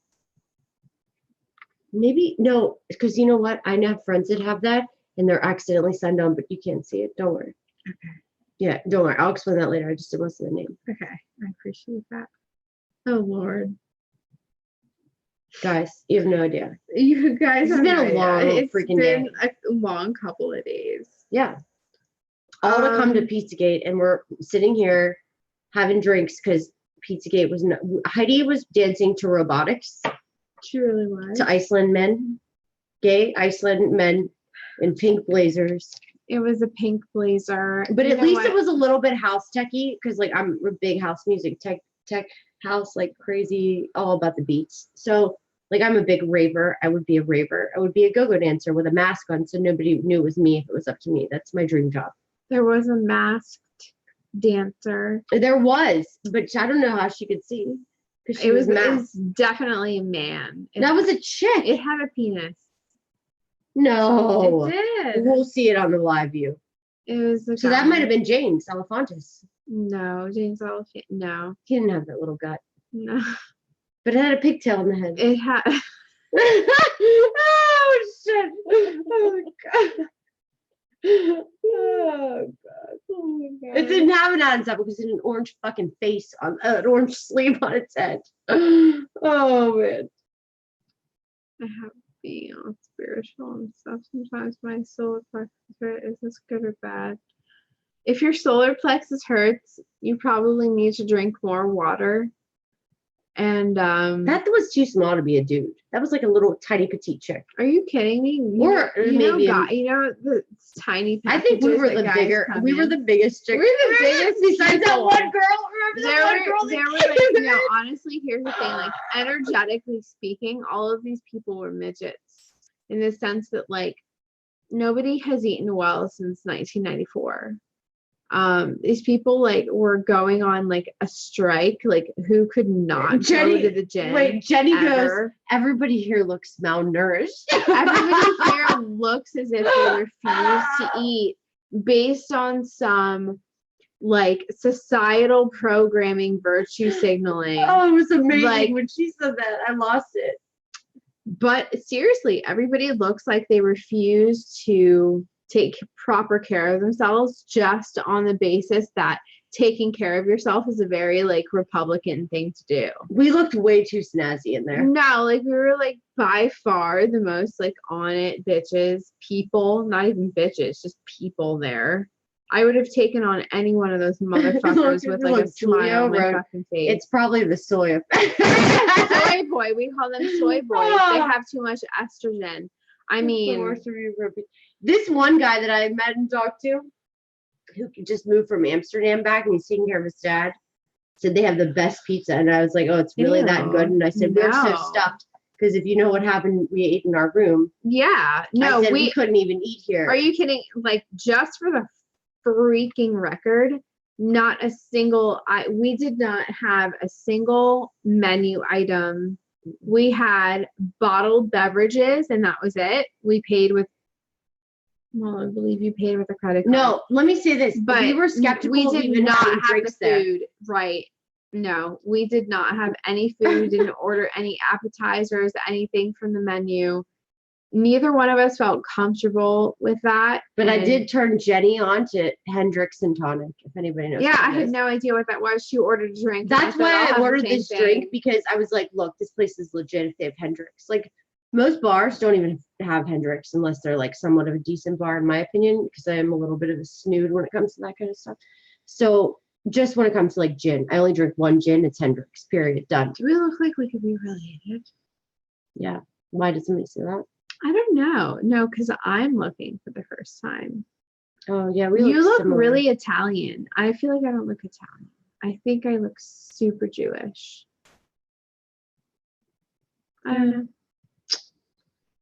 Speaker 1: Maybe, no, because you know what? I have friends that have that and they're accidentally signed on, but you can't see it. Don't worry.
Speaker 2: Okay.
Speaker 1: Yeah, don't worry. I'll explain that later. I just didn't say the name.
Speaker 2: Okay. I appreciate that. Oh Lord.
Speaker 1: Guys, you have no idea.
Speaker 2: You guys
Speaker 1: It's
Speaker 2: have
Speaker 1: been
Speaker 2: no
Speaker 1: a long
Speaker 2: idea. It's
Speaker 1: freaking
Speaker 2: been
Speaker 1: day.
Speaker 2: a long couple of days.
Speaker 1: Yeah. All to come to Pizzagate, and we're sitting here having drinks because Pizzagate was not. Heidi was dancing to robotics.
Speaker 2: She really was.
Speaker 1: To Iceland men, gay Iceland men in pink blazers.
Speaker 2: It was a pink blazer.
Speaker 1: But at least it was a little bit house techy because like I'm a big house music tech house, like crazy, all about the beats. So like I'm a big raver. I would be a raver. I would be a go-go dancer with a mask on so nobody knew it was me if it was up to me. That's my dream job.
Speaker 2: There was a masked dancer.
Speaker 1: There was, but I don't know how she could see. Because she
Speaker 2: It
Speaker 1: was
Speaker 2: was
Speaker 1: masked.
Speaker 2: definitely a man.
Speaker 1: That was a chick.
Speaker 2: It had a penis.
Speaker 1: No.
Speaker 2: It did.
Speaker 1: We'll see it on the live view.
Speaker 2: It was a
Speaker 1: So that might have been James Alefantis.
Speaker 2: No, James Elephant. No.
Speaker 1: He didn't have that little gut.
Speaker 2: No.
Speaker 1: But it had a pigtail in the head.
Speaker 2: It had
Speaker 1: Oh shit. Oh god. Oh god.
Speaker 2: Oh my god.
Speaker 1: It didn't have an Adam's apple because it had an orange fucking face on an orange sleeve on its head. Oh man.
Speaker 2: I have to be on spiritual and stuff. Sometimes my solar plexus hurt. Is this good or bad? If your solar plexus hurts, you probably need to drink more water. And
Speaker 1: That was too small to be a dude. That was like a little tiny petite chick.
Speaker 2: are you kidding me?
Speaker 1: Or maybe
Speaker 2: the tiny.
Speaker 1: I think we
Speaker 2: packages
Speaker 1: were
Speaker 2: that
Speaker 1: the
Speaker 2: guys
Speaker 1: bigger.
Speaker 2: come
Speaker 1: We were
Speaker 2: in?
Speaker 1: the biggest chick.
Speaker 2: We're the biggest
Speaker 1: besides that
Speaker 2: people.
Speaker 1: one girl. Remember that one girl?
Speaker 2: There
Speaker 1: that
Speaker 2: were like,
Speaker 1: came
Speaker 2: no,
Speaker 1: in?
Speaker 2: honestly, here's the thing, like energetically speaking, all of these people were midgets in the sense that like nobody has eaten well since 1994. These people like were going on like a strike, like who could not
Speaker 1: Jenny-
Speaker 2: go to the gym?
Speaker 1: Wait, Jenny goes,
Speaker 2: ever.
Speaker 1: everybody here looks malnourished.
Speaker 2: Everybody here looks as if they refuse to eat based on some like societal programming, virtue signaling.
Speaker 1: Oh, it was amazing
Speaker 2: Like-
Speaker 1: when she said that. I lost it.
Speaker 2: But seriously, everybody looks like they refuse to take proper care of themselves just on the basis that taking care of yourself is a very like Republican thing to do.
Speaker 1: We looked way too snazzy in there.
Speaker 2: No, like we were like by far the most like on it bitches, people, not even bitches, just people there. I would have taken on any one of those motherfuckers with like
Speaker 1: Look,
Speaker 2: a smile
Speaker 1: Julia
Speaker 2: on my
Speaker 1: wrote,
Speaker 2: fucking face.
Speaker 1: It's probably the soy effect.
Speaker 2: Soy boy. We call them soy boys. They have too much estrogen. I mean,
Speaker 1: This one guy that I met and talked to, who just moved from Amsterdam back and he's taking care of his dad, said they have the best pizza. And I was like, oh, it's really that
Speaker 2: Ew,
Speaker 1: good? And I said, we're so
Speaker 2: no.
Speaker 1: stuffed because if you know what happened, we ate in our room.
Speaker 2: yeah, no,
Speaker 1: I said, we
Speaker 2: we
Speaker 1: couldn't even eat here.
Speaker 2: are you kidding? Like just for the freaking record, not a single, we did not have a single menu item. We had bottled beverages and that was it. We paid with, well, I believe you paid with a credit card.
Speaker 1: No, let me say this.
Speaker 2: But
Speaker 1: we were skeptical
Speaker 2: we
Speaker 1: of
Speaker 2: did
Speaker 1: even
Speaker 2: not
Speaker 1: having
Speaker 2: have the
Speaker 1: drinks there.
Speaker 2: food right. No, we did not have any food. We didn't order any appetizers, anything from the menu. Neither one of us felt comfortable with that.
Speaker 1: But I
Speaker 2: and-
Speaker 1: did turn Jenny on to Hendrix and tonic, if anybody knows.
Speaker 2: Yeah,
Speaker 1: what
Speaker 2: I
Speaker 1: that
Speaker 2: had
Speaker 1: is.
Speaker 2: no idea what that was. She ordered a drink. and
Speaker 1: That's
Speaker 2: said,
Speaker 1: why
Speaker 2: "I'll have
Speaker 1: I
Speaker 2: the
Speaker 1: ordered
Speaker 2: same
Speaker 1: this
Speaker 2: thing."
Speaker 1: drink because I was like, look, this place is legit if they have Hendrix. Like most bars don't even have Hendrix unless they're like somewhat of a decent bar, in my opinion, because I am a little bit of a snood when it comes to that kind of stuff. So just when it comes to like gin, I only drink one gin, it's Hendrix, period, done.
Speaker 2: Do we look like we could be related?
Speaker 1: Yeah. Why does somebody say that?
Speaker 2: I don't know. No, because I'm looking for the first time.
Speaker 1: Oh yeah,
Speaker 2: You look
Speaker 1: similar.
Speaker 2: really Italian. I feel like I don't look Italian. I think I look super Jewish. I don't know.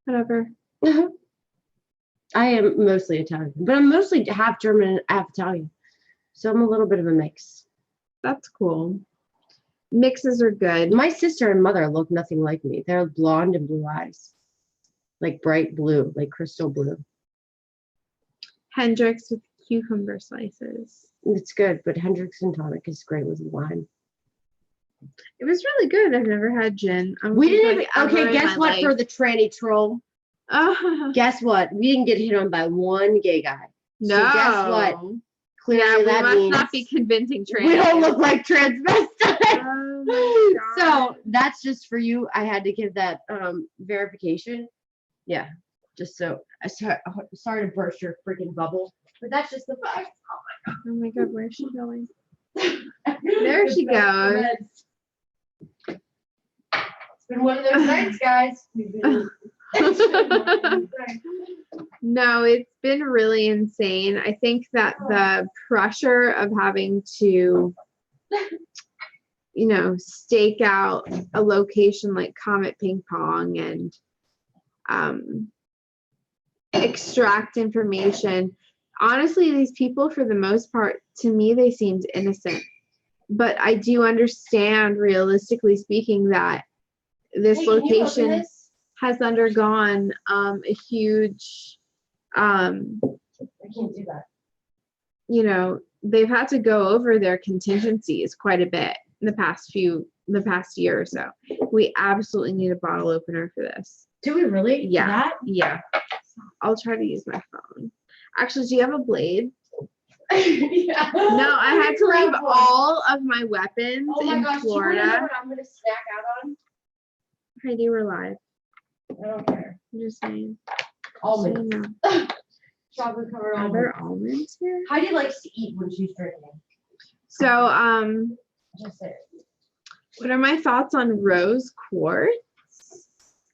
Speaker 2: Whatever.
Speaker 1: I am mostly Italian, but I'm mostly half German and half Italian. So I'm a little bit of a mix.
Speaker 2: That's cool. Mixes are good.
Speaker 1: My sister and mother look nothing like me. They're blonde and blue eyes. Like bright blue, like crystal blue.
Speaker 2: Hendrix with cucumber slices.
Speaker 1: It's good, but Hendrix and tonic is great with wine.
Speaker 2: It was really good. I've never had gin. I don't
Speaker 1: We
Speaker 2: think
Speaker 1: didn't even,
Speaker 2: I've ever
Speaker 1: okay,
Speaker 2: in
Speaker 1: guess
Speaker 2: my
Speaker 1: what
Speaker 2: life-
Speaker 1: for the tranny troll?
Speaker 2: Oh,
Speaker 1: Guess what? We didn't get hit on by one gay guy.
Speaker 2: no.
Speaker 1: So guess what? Clearly
Speaker 2: Yeah, we
Speaker 1: that
Speaker 2: must
Speaker 1: means
Speaker 2: not be convincing trans.
Speaker 1: we don't look like transvestites.
Speaker 2: Oh my
Speaker 1: So
Speaker 2: God.
Speaker 1: that's just for you. I had to give that verification. Yeah, just so sorry to burst your freaking bubble, but that's just the fact.
Speaker 2: Oh my God, where's she going? There she goes.
Speaker 1: It's been one of those nights, guys.
Speaker 2: No, it's been really insane. I think that the pressure of having to, you know, stake out a location like Comet Ping Pong and extract information. honestly, these people, for the most part, to me, they seemed innocent. But I do understand, realistically speaking, that this
Speaker 1: Hey, can you open
Speaker 2: location
Speaker 1: this?
Speaker 2: has undergone a huge,
Speaker 1: I can't do that.
Speaker 2: you know, they've had to go over their contingencies quite a bit in the past year or so. We absolutely need a bottle opener for this.
Speaker 1: Do we really?
Speaker 2: Yeah.
Speaker 1: That?
Speaker 2: Yeah. I'll try to use my phone. Actually, do you have a blade?
Speaker 1: Yeah.
Speaker 2: No, I had to leave
Speaker 1: Grab one.
Speaker 2: all of my weapons
Speaker 1: Oh my
Speaker 2: in
Speaker 1: gosh, do you wanna know
Speaker 2: Florida.
Speaker 1: what I'm gonna snack out on?
Speaker 2: Heidi, we're live.
Speaker 1: I don't care.
Speaker 2: I'm just saying.
Speaker 1: Almonds.
Speaker 2: So, no.
Speaker 1: Chocolate covered
Speaker 2: Are
Speaker 1: almonds.
Speaker 2: there almonds here?
Speaker 1: Heidi likes to eat when she's drinking.
Speaker 2: So,
Speaker 1: Just say
Speaker 2: what are my thoughts on rose quartz?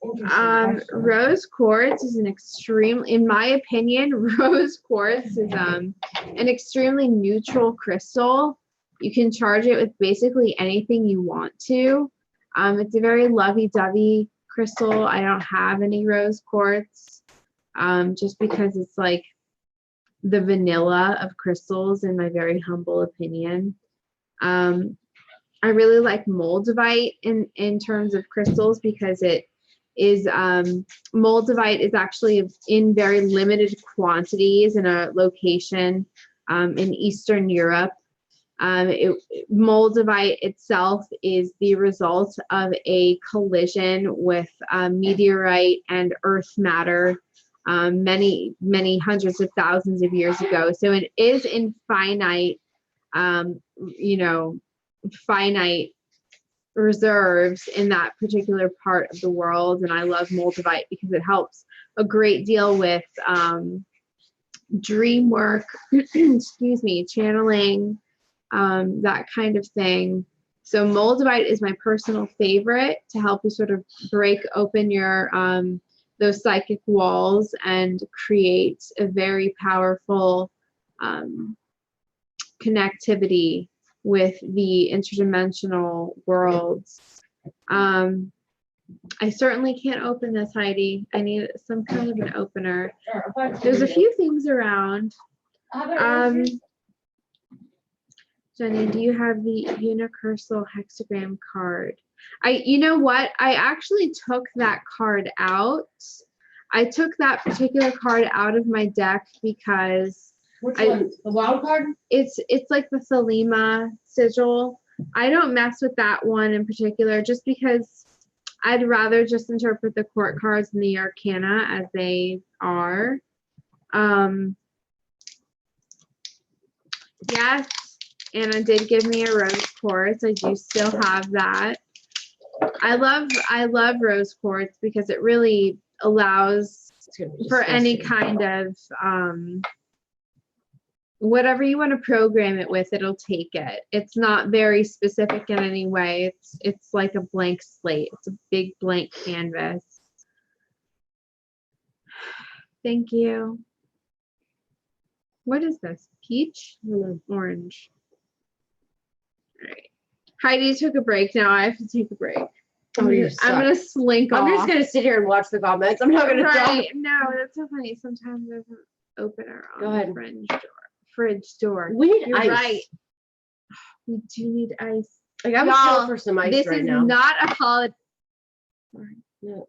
Speaker 1: Interesting.
Speaker 2: Rose quartz is in my opinion, rose quartz is an extremely neutral crystal. You can charge it with basically anything you want to. It's a very lovey-dovey crystal. I don't have any rose quartz, just because it's like the vanilla of crystals, in my very humble opinion. I really like moldavite in terms of crystals, because it is moldavite is actually in very limited quantities in a location in Eastern Europe. Moldavite itself is the result of a collision with meteorite and earth matter many hundreds of thousands of years ago. So it is in finite finite reserves in that particular part of the world. And I love moldavite because it helps a great deal with dream work, excuse me, channeling, that kind of thing. So moldavite is my personal favorite to help you sort of break open your those psychic walls and create a very powerful connectivity with the interdimensional worlds. I certainly can't open this, Heidi. I need some kind of an opener. There's a few things around. Jenny, do you have the unicursal hexagram card? You know what? I actually took that card out. I took that particular card out of my deck because
Speaker 1: Which one? The wild card?
Speaker 2: it's like the Thelema sigil. I don't mess with that one in particular, just because I'd rather just interpret the court cards and the arcana as they are. Yes, Anna did give me a rose quartz. I do still have that. I love rose quartz because it really allows for any kind of whatever you want to program it with, it'll take it. It's not very specific in any way. It's like a blank slate. It's a big blank canvas. Thank you. What is this? Peach? Orange. All right. Heidi took a break. Now I have to take a break. I'm gonna slink off.
Speaker 1: I'm just gonna sit here and watch the comments. I'm not gonna talk.
Speaker 2: No, that's so funny. Sometimes there's an opener on
Speaker 1: Go ahead.
Speaker 2: the fridge door.
Speaker 1: We need
Speaker 2: You're
Speaker 1: ice.
Speaker 2: Right. We do need ice.
Speaker 1: Like I'm
Speaker 2: Y'all,
Speaker 1: chill for some ice
Speaker 2: this
Speaker 1: right
Speaker 2: is
Speaker 1: now.
Speaker 2: not a holiday.
Speaker 1: No.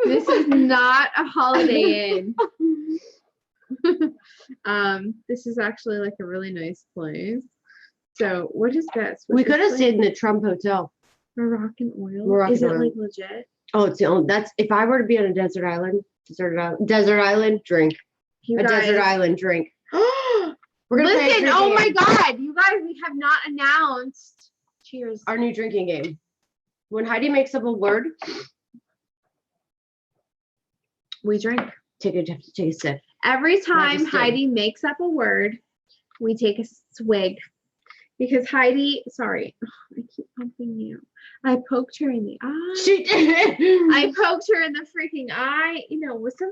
Speaker 2: This is not a Holiday Inn. This is actually like a really nice place. So what is this?
Speaker 1: We could have stayed in the Trump Hotel.
Speaker 2: Moroccan oil.
Speaker 1: Moroccan
Speaker 2: is it
Speaker 1: oil.
Speaker 2: like legit?
Speaker 1: Oh, it's the only. That's if I were to be on a desert island, drink.
Speaker 2: You
Speaker 1: A
Speaker 2: guys,
Speaker 1: desert island drink. We're gonna play a
Speaker 2: listen,
Speaker 1: drinking
Speaker 2: oh my
Speaker 1: game.
Speaker 2: God, you guys, we have not announced. Cheers.
Speaker 1: Our new drinking game. When Heidi makes up a word,
Speaker 2: We drink.
Speaker 1: take a sip.
Speaker 2: Every time
Speaker 1: Understood.
Speaker 2: Heidi makes up a word, we take a swig. Because Heidi, sorry, I keep pumping you. I poked her in the eye.
Speaker 1: She did.
Speaker 2: I poked her in the freaking eye. You know, with some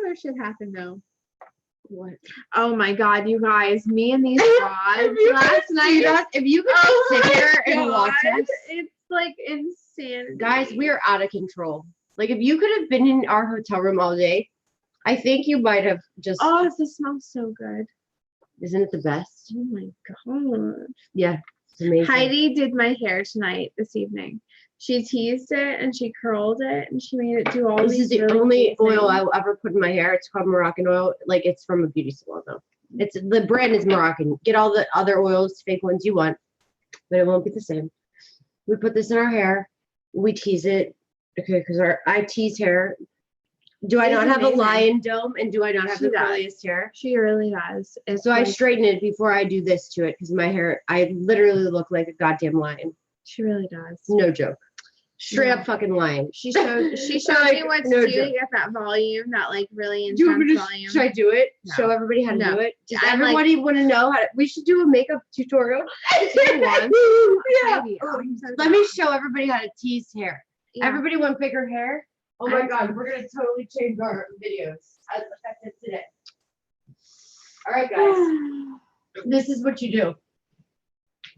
Speaker 2: other shit happened though.
Speaker 1: What?
Speaker 2: Oh my God, you guys, me and these rods
Speaker 1: If you
Speaker 2: last
Speaker 1: could see
Speaker 2: night.
Speaker 1: us, if you could
Speaker 2: Oh
Speaker 1: just sit
Speaker 2: my
Speaker 1: here and watch
Speaker 2: God,
Speaker 1: us,
Speaker 2: it's like insanity.
Speaker 1: guys, we are out of control. Like if you could have been in our hotel room all day, I think you might have just.
Speaker 2: Oh, this smells so good.
Speaker 1: Isn't it the best?
Speaker 2: Oh my god.
Speaker 1: Yeah, it's amazing.
Speaker 2: Heidi did my hair this evening. She teased it and she curled it and she made it do all
Speaker 1: This
Speaker 2: these
Speaker 1: is the
Speaker 2: really
Speaker 1: only
Speaker 2: cool
Speaker 1: oil
Speaker 2: things.
Speaker 1: I'll ever put in my hair. It's called Moroccan oil. Like it's from a beauty salon though. It's the brand is Moroccan. Get all the other oils, fake ones you want, but it won't be the same. We put this in our hair. We tease it. Okay, because I tease hair. Do I
Speaker 2: It's
Speaker 1: not have
Speaker 2: amazing.
Speaker 1: a lion dome? And do I not have
Speaker 2: She
Speaker 1: the
Speaker 2: does.
Speaker 1: curliest hair?
Speaker 2: She really does. It's
Speaker 1: So I
Speaker 2: like,
Speaker 1: straighten it before I do this to it because my hair, I literally look like a goddamn lion.
Speaker 2: she really does.
Speaker 1: No joke. Straight
Speaker 2: Yeah.
Speaker 1: up fucking lion.
Speaker 2: She showed
Speaker 1: Like,
Speaker 2: me what to
Speaker 1: no
Speaker 2: do
Speaker 1: joke.
Speaker 2: to get that volume, that like really
Speaker 1: Do you want me
Speaker 2: intense
Speaker 1: to,
Speaker 2: volume.
Speaker 1: should I do it?
Speaker 2: No.
Speaker 1: Show everybody how to
Speaker 2: No.
Speaker 1: do it? Does
Speaker 2: I'm like-
Speaker 1: everybody want to know how to? We should do a makeup tutorial.
Speaker 2: you want?
Speaker 1: Yeah.
Speaker 2: Heidi, I'm so
Speaker 1: Let
Speaker 2: down.
Speaker 1: me show everybody how to tease hair.
Speaker 2: Yeah.
Speaker 1: Everybody want bigger hair? Oh my
Speaker 2: I'm-
Speaker 1: god, we're gonna totally change our videos as effective today. All right, guys, this is what you do.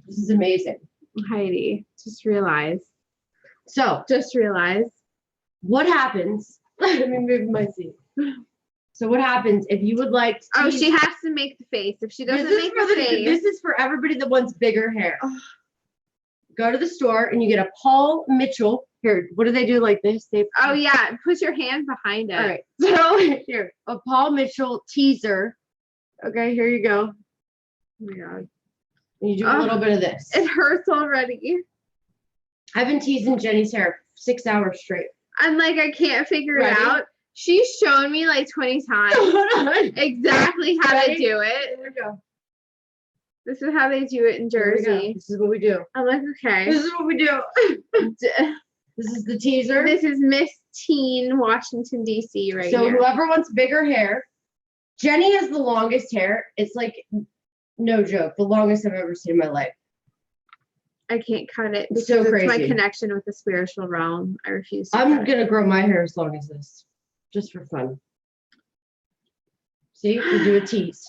Speaker 1: This is amazing.
Speaker 2: Heidi, just realize.
Speaker 1: So,
Speaker 2: What
Speaker 1: happens? Let me move my seat. So, what happens if you would like to
Speaker 2: Oh,
Speaker 1: tease-
Speaker 2: she has to make the face. If she doesn't make the face,
Speaker 1: This is for everybody that wants bigger hair.
Speaker 2: Oh.
Speaker 1: Go to the store and you get a Paul Mitchell. Here, what do they do like this? They
Speaker 2: oh yeah, put your hand behind it.
Speaker 1: All right. So here, a Paul Mitchell teaser. Okay, here you go.
Speaker 2: Oh my god,
Speaker 1: And you do a little bit of this.
Speaker 2: it hurts already.
Speaker 1: I've been teasing Jenny's hair 6 hours straight.
Speaker 2: I'm like, I can't figure
Speaker 1: Ready?
Speaker 2: it out. She's shown me like 20 times
Speaker 1: Hold on.
Speaker 2: exactly how to
Speaker 1: Ready?
Speaker 2: do it.
Speaker 1: Here we go.
Speaker 2: This is how they do it in
Speaker 1: Here we go.
Speaker 2: Jersey.
Speaker 1: This is what we do.
Speaker 2: I'm like, okay.
Speaker 1: This is what we do. This is the teaser.
Speaker 2: This is Miss Teen Washington D.C. right
Speaker 1: So
Speaker 2: here.
Speaker 1: whoever wants bigger hair, Jenny has the longest hair. It's like no joke, the longest I've ever seen in my life.
Speaker 2: I can't cut it
Speaker 1: It's
Speaker 2: because
Speaker 1: so
Speaker 2: it's my
Speaker 1: crazy.
Speaker 2: connection with the spiritual realm. I refuse to
Speaker 1: I'm
Speaker 2: cut it.
Speaker 1: gonna grow my hair as long as this, just for fun. See, we do a tease.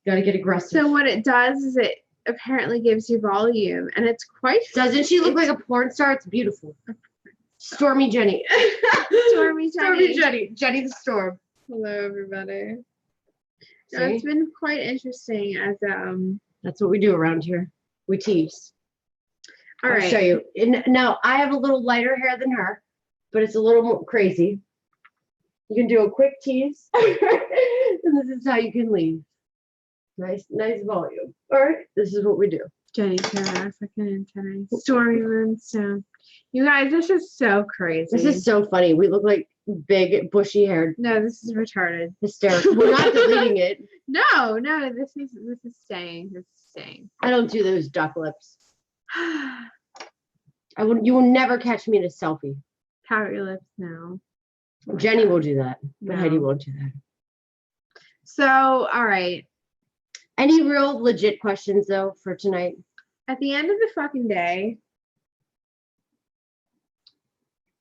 Speaker 1: Gotta get aggressive.
Speaker 2: So what it does is it apparently gives you volume, and it's quite.
Speaker 1: Doesn't she look
Speaker 2: it's-
Speaker 1: like a porn star? It's beautiful. Stormy Jenny.
Speaker 2: Stormy
Speaker 1: Stormy
Speaker 2: Jenny.
Speaker 1: Jenny. Jenny the Storm.
Speaker 2: Hello, everybody.
Speaker 1: See?
Speaker 2: It's been quite interesting as
Speaker 1: That's what we do around here. We tease.
Speaker 2: All
Speaker 1: I'll
Speaker 2: right.
Speaker 1: show you. And now I have a little lighter hair than her, but it's a little more crazy. You can do a quick tease, and this is how you can leave. Nice volume. All right, this is what we do.
Speaker 2: Jenny's hair, fucking antennae. Stormy Moonstone. You guys, this is so crazy.
Speaker 1: This is so funny. We look like big, bushy haired,
Speaker 2: no, this is retarded.
Speaker 1: hysterical. We're not deleting it.
Speaker 2: No, this is staying. This is staying.
Speaker 1: I don't do those duck lips. You will never catch me in a selfie.
Speaker 2: Pout your lips now.
Speaker 1: Jenny will do that, but
Speaker 2: No.
Speaker 1: Heidi won't do that.
Speaker 2: So, all right.
Speaker 1: Any real legit questions though for tonight?
Speaker 2: At the end of the fucking day,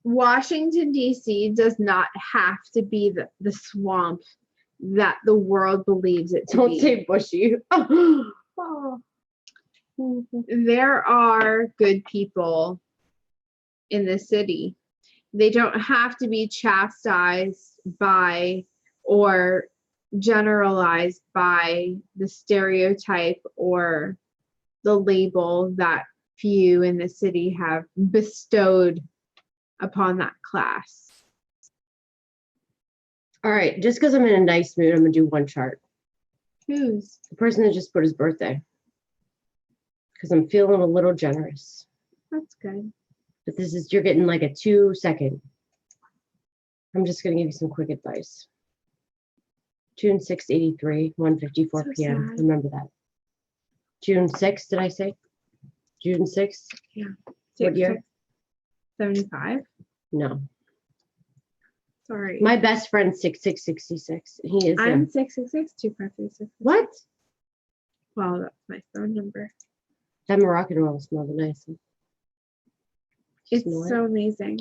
Speaker 2: Washington, D.C. does not have to be the swamp that the world believes it to
Speaker 1: Don't
Speaker 2: be.
Speaker 1: say bushy.
Speaker 2: There are good people in the city. They don't have to be chastised by or generalized by the stereotype or the label that few in the city have bestowed upon that class.
Speaker 1: All right, just because I'm in a nice mood, I'm gonna do one chart.
Speaker 2: Whose?
Speaker 1: The person that just put his birthday. Because I'm feeling a little generous.
Speaker 2: That's good.
Speaker 1: But you're getting like a 2-second. I'm just gonna give you some quick advice. June 6th, 83, 1:54
Speaker 2: So
Speaker 1: p.m.
Speaker 2: sad.
Speaker 1: Remember that. June 6th, did I say? June 6th? What year?
Speaker 2: 75?
Speaker 1: No.
Speaker 2: Sorry.
Speaker 1: My best friend's 6666. He is
Speaker 2: I'm
Speaker 1: him.
Speaker 2: 666 2536.
Speaker 1: What?
Speaker 2: Well, that's my phone number.
Speaker 1: That Moroccan oil smells nice.
Speaker 2: It's
Speaker 1: Smell it.
Speaker 2: so amazing.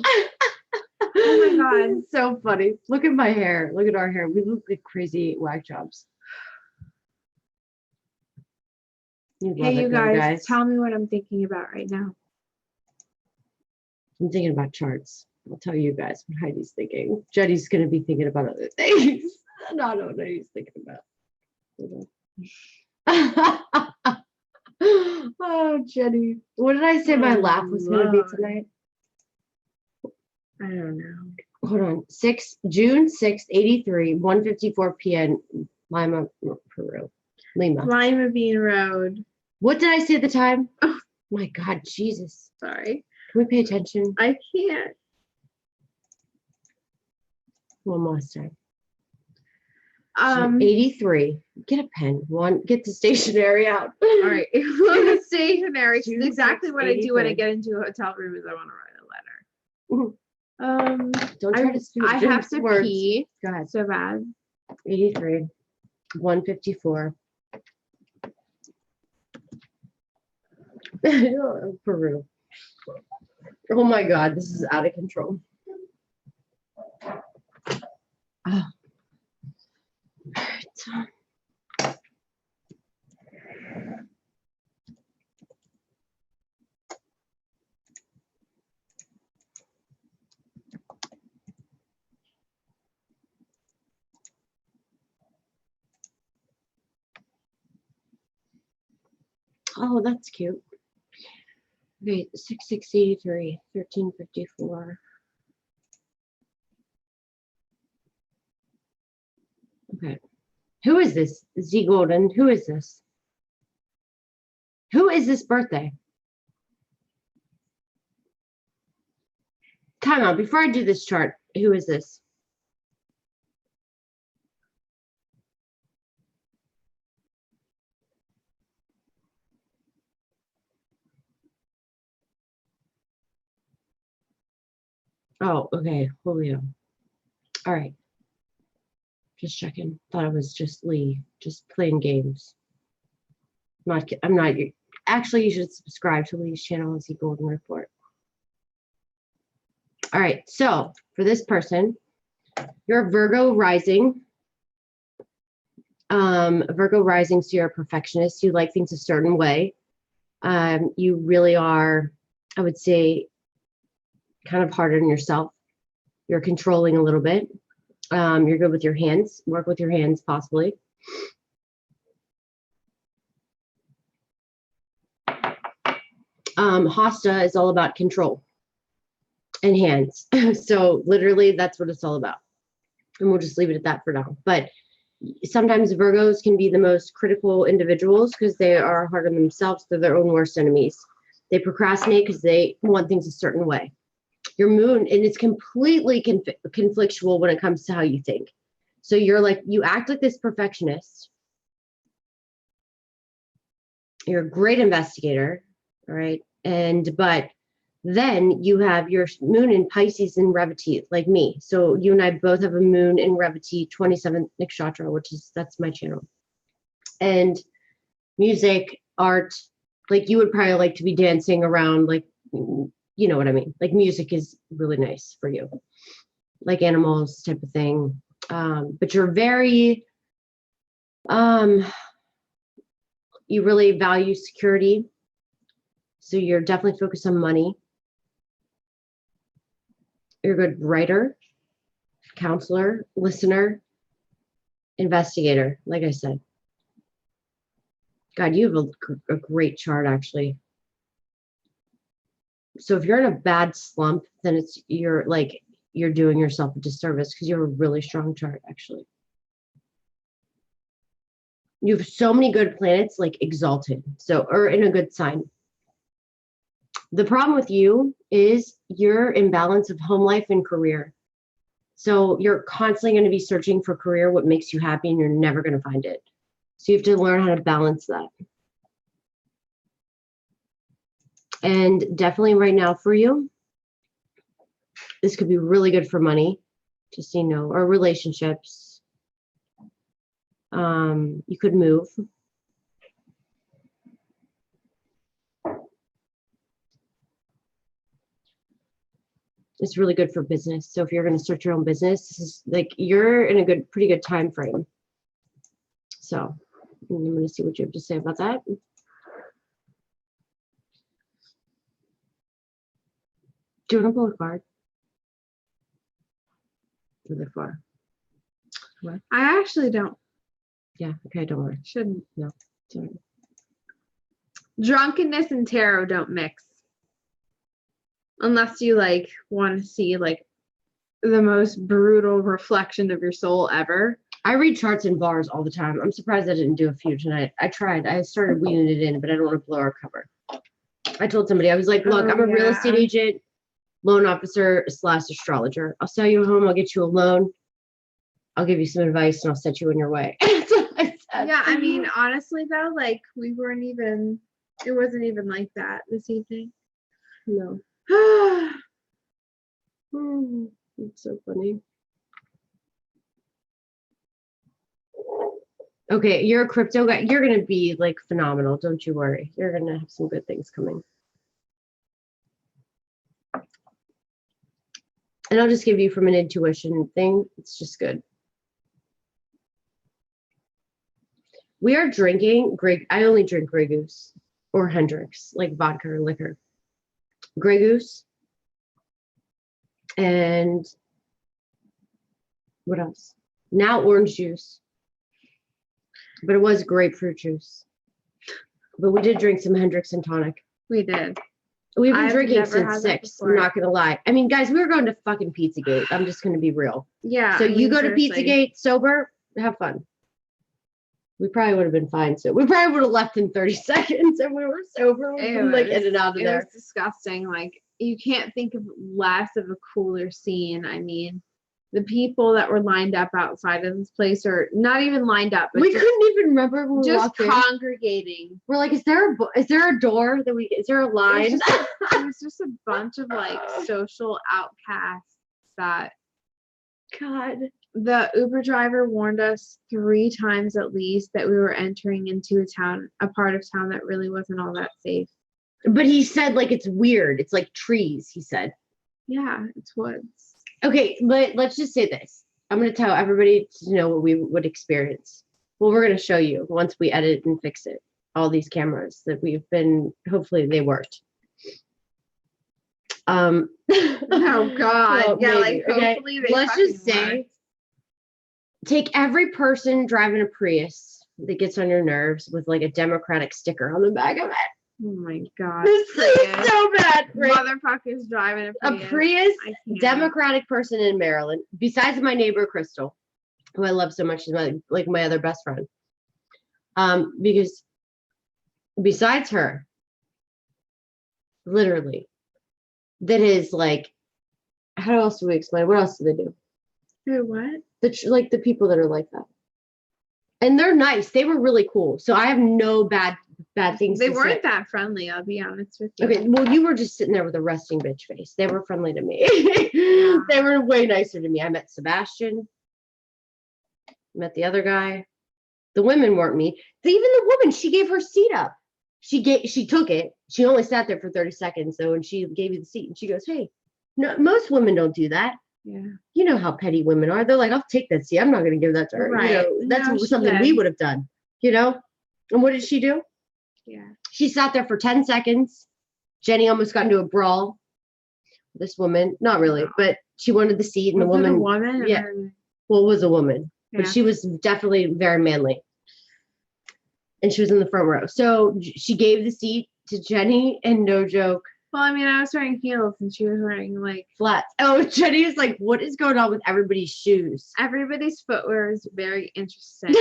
Speaker 2: Oh my God.
Speaker 1: This is so funny. Look at my hair. Look at our hair. We look like crazy whack jobs. You love
Speaker 2: Hey, you
Speaker 1: it, though,
Speaker 2: guys, tell me what I'm thinking about right now.
Speaker 1: I'm thinking about charts. I'll tell you guys what Heidi's thinking. Jenny's going to be thinking about other things. I don't know what Heidi's thinking about. Oh, Jenny. What did I say my laugh was going to be tonight?
Speaker 2: I don't know.
Speaker 1: Hold on. June 6th, 83, 1:54 p.m. Lima, Peru. Lima.
Speaker 2: Lima Bean Road.
Speaker 1: What did I say at the time? Oh my God, Jesus.
Speaker 2: Sorry.
Speaker 1: Can we pay attention?
Speaker 2: I can't.
Speaker 1: One last time. 83. Get a pen. Get the stationery out.
Speaker 2: All right. Stationery. It's
Speaker 1: June
Speaker 2: exactly
Speaker 1: 6th,
Speaker 2: what I do when I
Speaker 1: 83.
Speaker 2: get into a hotel room is I want to write a letter.
Speaker 1: Don't try to speak.
Speaker 2: I have to
Speaker 1: words.
Speaker 2: pee.
Speaker 1: Go ahead.
Speaker 2: So bad.
Speaker 1: 83. 1:54. Peru. Oh my God, this is out of control. Oh. Oh, that's cute. Okay, 6683, 1354. Okay. Who is this? Z Golden. Who is this? Who is this birthday? Time out. Before I do this chart, who is this? Oh, okay. Julio. All right. Just checking. Thought it was just Lee, just playing games. I'm not. Actually, you should subscribe to Lee's channel and see Golden Report. All right. So for this person, you're a Virgo rising. Virgo rising, so you're a perfectionist. You like things a certain way. You really are, I would say, kind of hard on yourself. You're controlling a little bit. You're good with your hands. Work with your hands, possibly. Hasta is all about control and hands. So literally, that's what it's all about. And we'll just leave it at that for now. But sometimes Virgos can be the most critical individuals because they are hard on themselves. They're their own worst enemies. They procrastinate because they want things a certain way. Your moon, and it's completely conflictual when it comes to how you think. So you act like this perfectionist. You're a great investigator, all right? But then you have your moon in Pisces and Revati, like me. So you and I both have a moon in Revati, 27th Nakshatra, that's my channel. And music, art, like you would probably like to be dancing around, like, you know what I mean? Like music is really nice for you, like animals type of thing. But you're very, you really value security. So you're definitely focused on money. You're a good writer, counselor, listener, investigator, like I said. God, you have a great chart, actually. So if you're in a bad slump, then you're doing yourself a disservice because you have a really strong chart, actually. You have so many good planets, like exalted, or in a good sign. The problem with you is your imbalance of home life and career. So you're constantly going to be searching for career, what makes you happy, and you're never going to find it. So you have to learn how to balance that. And definitely right now for you, this could be really good for money, just so you know, or relationships. You could move. It's really good for business. So if you're going to start your own business, this is like you're in a pretty good time frame. So I'm going to see what you have to say about that. Do you want to pull a card? Or they're far.
Speaker 2: I actually don't.
Speaker 1: Yeah. Okay. Don't worry.
Speaker 2: Shouldn't.
Speaker 1: No. Sorry.
Speaker 2: Drunkenness and tarot don't mix. Unless you like want to see like the most brutal reflection of your soul ever.
Speaker 1: I read charts in bars all the time. I'm surprised I didn't do a few tonight. I tried. I started weaning it in, but I don't want to blow our cover. I told somebody, I was like, look, I'm a real estate agent, loan officer / astrologer. I'll sell you a home. I'll get you a loan. I'll give you some advice and I'll set you on your way. That's what I said.
Speaker 2: Yeah, I mean, honestly though, like it wasn't even like that this evening.
Speaker 1: No. It's so funny. Okay, you're a crypto guy. You're going to be like phenomenal. Don't you worry. You're going to have some good things coming. And I'll just give you from an intuition thing. It's just good. We are drinking I only drink Grey Goose or Hendrix, like vodka or liquor. Grey Goose. And what else? Now orange juice. But it was grapefruit juice. But we did drink some Hendrix and tonic.
Speaker 2: We did.
Speaker 1: We've been
Speaker 2: I've
Speaker 1: drinking
Speaker 2: never
Speaker 1: since
Speaker 2: had that
Speaker 1: 6.
Speaker 2: before.
Speaker 1: I'm not going to lie. I mean, guys, we were going to fucking Pizzagate. I'm just going to be real.
Speaker 2: Yeah.
Speaker 1: So
Speaker 2: I
Speaker 1: you
Speaker 2: mean,
Speaker 1: go to
Speaker 2: seriously.
Speaker 1: Pizzagate sober, have fun. We probably would have been fine. So we probably would have left in 30 seconds if we were sober. We've been like in and out of
Speaker 2: It
Speaker 1: there.
Speaker 2: was disgusting. Like you can't think of less of a cooler scene. I mean, the people that were lined up outside of this place, or not even lined up, but
Speaker 1: We couldn't even remember when we
Speaker 2: just
Speaker 1: walked in.
Speaker 2: congregating.
Speaker 1: We're like, is there a door that is there a line?
Speaker 2: It was just a bunch of like social outcasts that
Speaker 1: God.
Speaker 2: the Uber driver warned us 3 times at least that we were entering into a part of town that really wasn't all that safe.
Speaker 1: But he said like it's weird. It's like trees, he said.
Speaker 2: Yeah, it's woods.
Speaker 1: Okay, but let's just say this. I'm going to tell everybody to know what we would experience. Well, we're going to show you once we edit and fix it. All these cameras that hopefully they worked.
Speaker 2: Oh God.
Speaker 1: Well,
Speaker 2: yeah,
Speaker 1: maybe.
Speaker 2: like hopefully they
Speaker 1: let's just
Speaker 2: fucking
Speaker 1: say,
Speaker 2: work.
Speaker 1: take every person driving a Prius that gets on your nerves with like a Democratic sticker on the back of it.
Speaker 2: Oh my God.
Speaker 1: This is so bad. Right?
Speaker 2: Motherfuckers driving a Prius.
Speaker 1: A Prius
Speaker 2: I can't.
Speaker 1: Democratic person in Maryland, besides my neighbor Crystal, who I love so much, she's my other best friend. Because besides her, literally, that is like, how else do we explain? What else do they do?
Speaker 2: Who, what?
Speaker 1: The people that are like that, and they're nice. They were really cool. So I have no bad things.
Speaker 2: They
Speaker 1: to
Speaker 2: weren't
Speaker 1: say.
Speaker 2: that friendly, I'll be honest with you.
Speaker 1: Okay, well, you were just sitting there with a resting bitch face. They were friendly to me. They were way nicer to me. I met Sebastian. Met the other guy. The women weren't me. Even the woman, she gave her seat up. She took it. She only sat there for 30 seconds though, and she gave you the seat. And she goes, "Hey, no, most women don't do that.
Speaker 2: Yeah.
Speaker 1: You know how petty women are. They're like, I'll take that seat. I'm not going to give that to her.
Speaker 2: Right.
Speaker 1: You know, that's
Speaker 2: No, she
Speaker 1: something
Speaker 2: did.
Speaker 1: we would have done. You know." And what did she do?
Speaker 2: Yeah.
Speaker 1: She sat there for 10 seconds. Jenny almost got into a brawl. This woman, not really, but she wanted the seat, and
Speaker 2: Was
Speaker 1: the
Speaker 2: it a
Speaker 1: woman,
Speaker 2: woman?
Speaker 1: yeah,
Speaker 2: Or-
Speaker 1: well, it was a woman, but
Speaker 2: Yeah.
Speaker 1: she was definitely very manly, and she was in the front row. So she gave the seat to Jenny, and no joke,
Speaker 2: Well, I mean, I was wearing heels and she was wearing like
Speaker 1: flats. Oh, Jenny was like, "What is going on with everybody's shoes?"
Speaker 2: everybody's footwear is very interesting.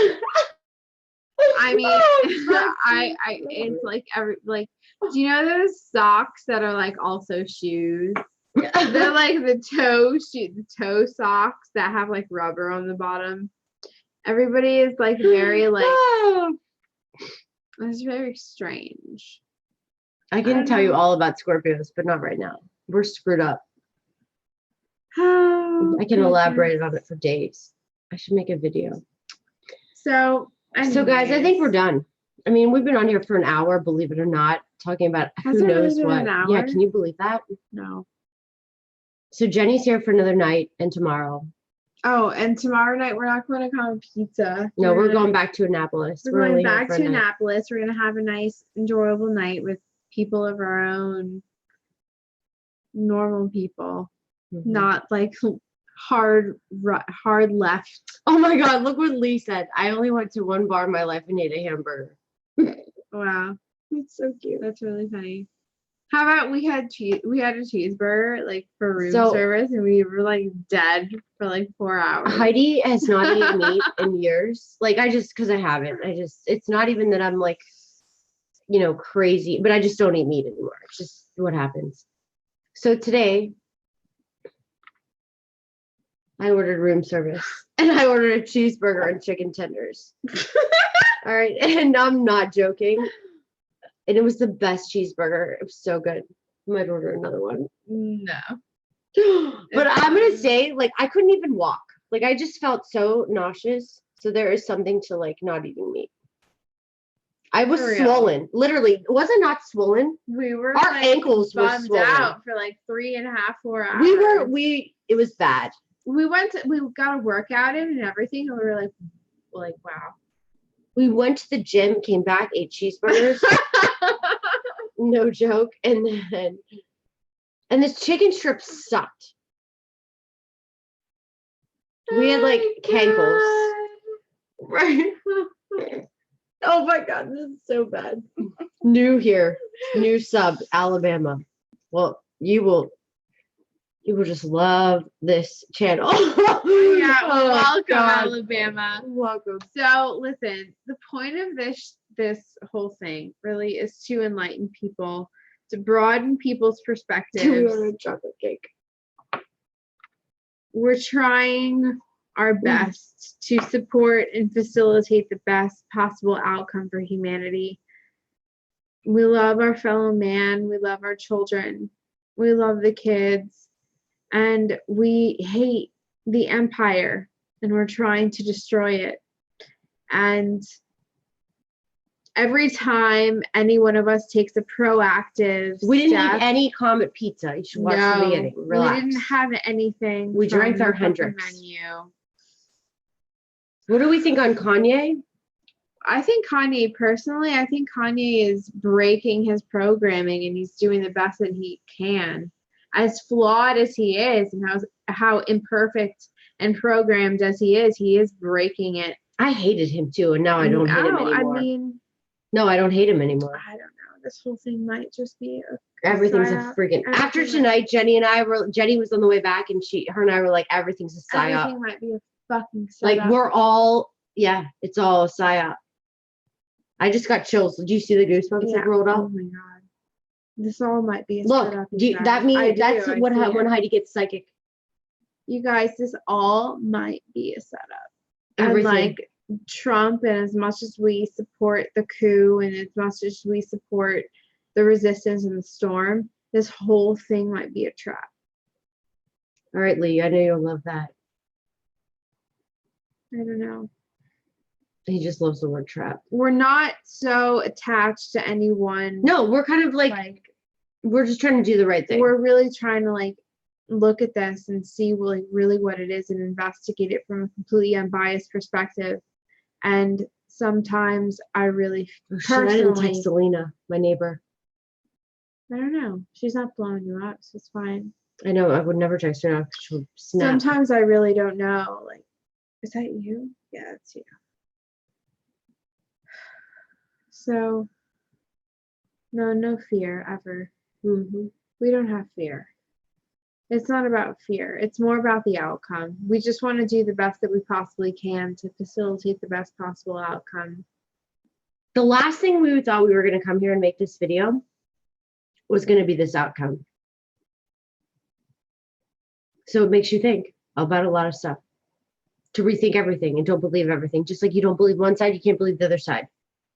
Speaker 2: I mean,
Speaker 1: Oh,
Speaker 2: I it's like do you know those socks that are like also shoes? They're like the toe socks that have like rubber on the bottom. Everybody is like very like it's very strange.
Speaker 1: I can tell you all about Scorpios, but not right now. We're screwed up. I can elaborate on it for days. I should make a video.
Speaker 2: So
Speaker 1: guys, I think we're done. I mean, we've been on here for an hour, believe it or not, talking about
Speaker 2: Has
Speaker 1: who
Speaker 2: it really
Speaker 1: knows
Speaker 2: been
Speaker 1: what.
Speaker 2: an hour?
Speaker 1: Yeah, can you believe that?
Speaker 2: No.
Speaker 1: So Jenny's here for another night and tomorrow.
Speaker 2: Oh, and tomorrow night we're not going to Comet Pizza.
Speaker 1: No, we're going back to Annapolis.
Speaker 2: We're going
Speaker 1: only here
Speaker 2: back
Speaker 1: for a
Speaker 2: to
Speaker 1: night.
Speaker 2: Annapolis. We're gonna have a nice, enjoyable night with people of our own, normal people,
Speaker 1: Mhm.
Speaker 2: not like hard left.
Speaker 1: Oh my God, look what Lee said. I only went to one bar in my life and ate a hamburger.
Speaker 2: Wow,
Speaker 1: It's so cute.
Speaker 2: that's really funny. How about we had a cheeseburger like for room
Speaker 1: So-
Speaker 2: service, and we were like dead for like 4 hours.
Speaker 1: Heidi has not eaten meat in years. Like because I haven't. It's not even that I'm like, crazy, but I just don't eat meat anymore. It's just what happens. So today I ordered room service and I ordered a cheeseburger and chicken tenders. All right. And I'm not joking. And it was the best cheeseburger. It was so good. I might order another one.
Speaker 2: No.
Speaker 1: But I'm going to say, like, I couldn't even walk. Like, I just felt so nauseous. So there is something to, like, not eating meat. I was
Speaker 2: For real.
Speaker 1: swollen. Literally. Was it not swollen?
Speaker 2: We were
Speaker 1: Our
Speaker 2: like,
Speaker 1: ankles were
Speaker 2: bummed
Speaker 1: swollen.
Speaker 2: out for like 3.5, 4 hours.
Speaker 1: It was bad.
Speaker 2: We got a workout in and everything, and we were like, wow.
Speaker 1: We went to the gym, came back, ate cheeseburgers. No joke. And this chicken strip sucked. We had like cankles. Right. Oh my God, this is so bad. New here, new sub, Alabama. Well, you will just love this channel.
Speaker 2: Yeah,
Speaker 1: Oh,
Speaker 2: welcome,
Speaker 1: God.
Speaker 2: Alabama.
Speaker 1: Welcome.
Speaker 2: So listen, the point of this whole thing really is to enlighten people, to broaden people's
Speaker 1: We
Speaker 2: perspectives.
Speaker 1: ordered chocolate cake.
Speaker 2: We're trying our best to support and facilitate the best possible outcome for humanity. We love our fellow man. We love our children. We love the kids. And we hate the empire. And we're trying to destroy it. And every time any one of us takes a proactive
Speaker 1: We didn't
Speaker 2: step,
Speaker 1: eat any Comet pizza. You should watch the beginning. Relax.
Speaker 2: we didn't have anything.
Speaker 1: We drank
Speaker 2: from
Speaker 1: our
Speaker 2: the fucking
Speaker 1: Hendrix.
Speaker 2: menu.
Speaker 1: What do we think on Kanye?
Speaker 2: I think Kanye is breaking his programming, and he's doing the best that he can. As flawed as he is, and how imperfect and programmed as he is breaking it.
Speaker 1: I hated him too, and now I don't hate him anymore. No, I don't hate him anymore.
Speaker 2: I don't know. This whole thing might just be
Speaker 1: Everything's a
Speaker 2: psyop.
Speaker 1: freaking. After tonight, Jenny was on the way back, and her and I were like, everything's a psyop.
Speaker 2: Everything might be a fucking psyop.
Speaker 1: Like it's all a psyop. I just got chills. Did you see the goosebumps that rolled
Speaker 2: Oh
Speaker 1: up?
Speaker 2: my God. This all might be a
Speaker 1: Look,
Speaker 2: setup.
Speaker 1: that means that's what when Heidi gets psychic.
Speaker 2: You guys, this all might be a setup.
Speaker 1: Everything.
Speaker 2: And like Trump, and as much as we support the coup, and as much as we support the resistance and the storm, this whole thing might be a trap.
Speaker 1: All right, Lee, I know you'll love that.
Speaker 2: I don't know.
Speaker 1: He just loves the word trap.
Speaker 2: We're not so attached to anyone.
Speaker 1: No, we're kind of like we're just trying to do the right thing.
Speaker 2: We're really trying to like look at this and see really what it is and investigate it from a completely unbiased perspective. And sometimes I really
Speaker 1: I didn't text Selena, my neighbor.
Speaker 2: I don't know. She's not blowing you up, so it's fine.
Speaker 1: I know. I would never text her now because she'll snap.
Speaker 2: Sometimes I really don't know. Like, is that you? Yeah, it's you. So, no fear ever.
Speaker 1: Mm-hmm.
Speaker 2: We don't have fear. It's not about fear. It's more about the outcome. We just want to do the best that we possibly can to facilitate the best possible outcome.
Speaker 1: The last thing we thought we were going to come here and make this video was going to be this outcome. So it makes you think about a lot of stuff, to rethink everything and don't believe everything. Just like you don't believe one side, you can't believe the other side.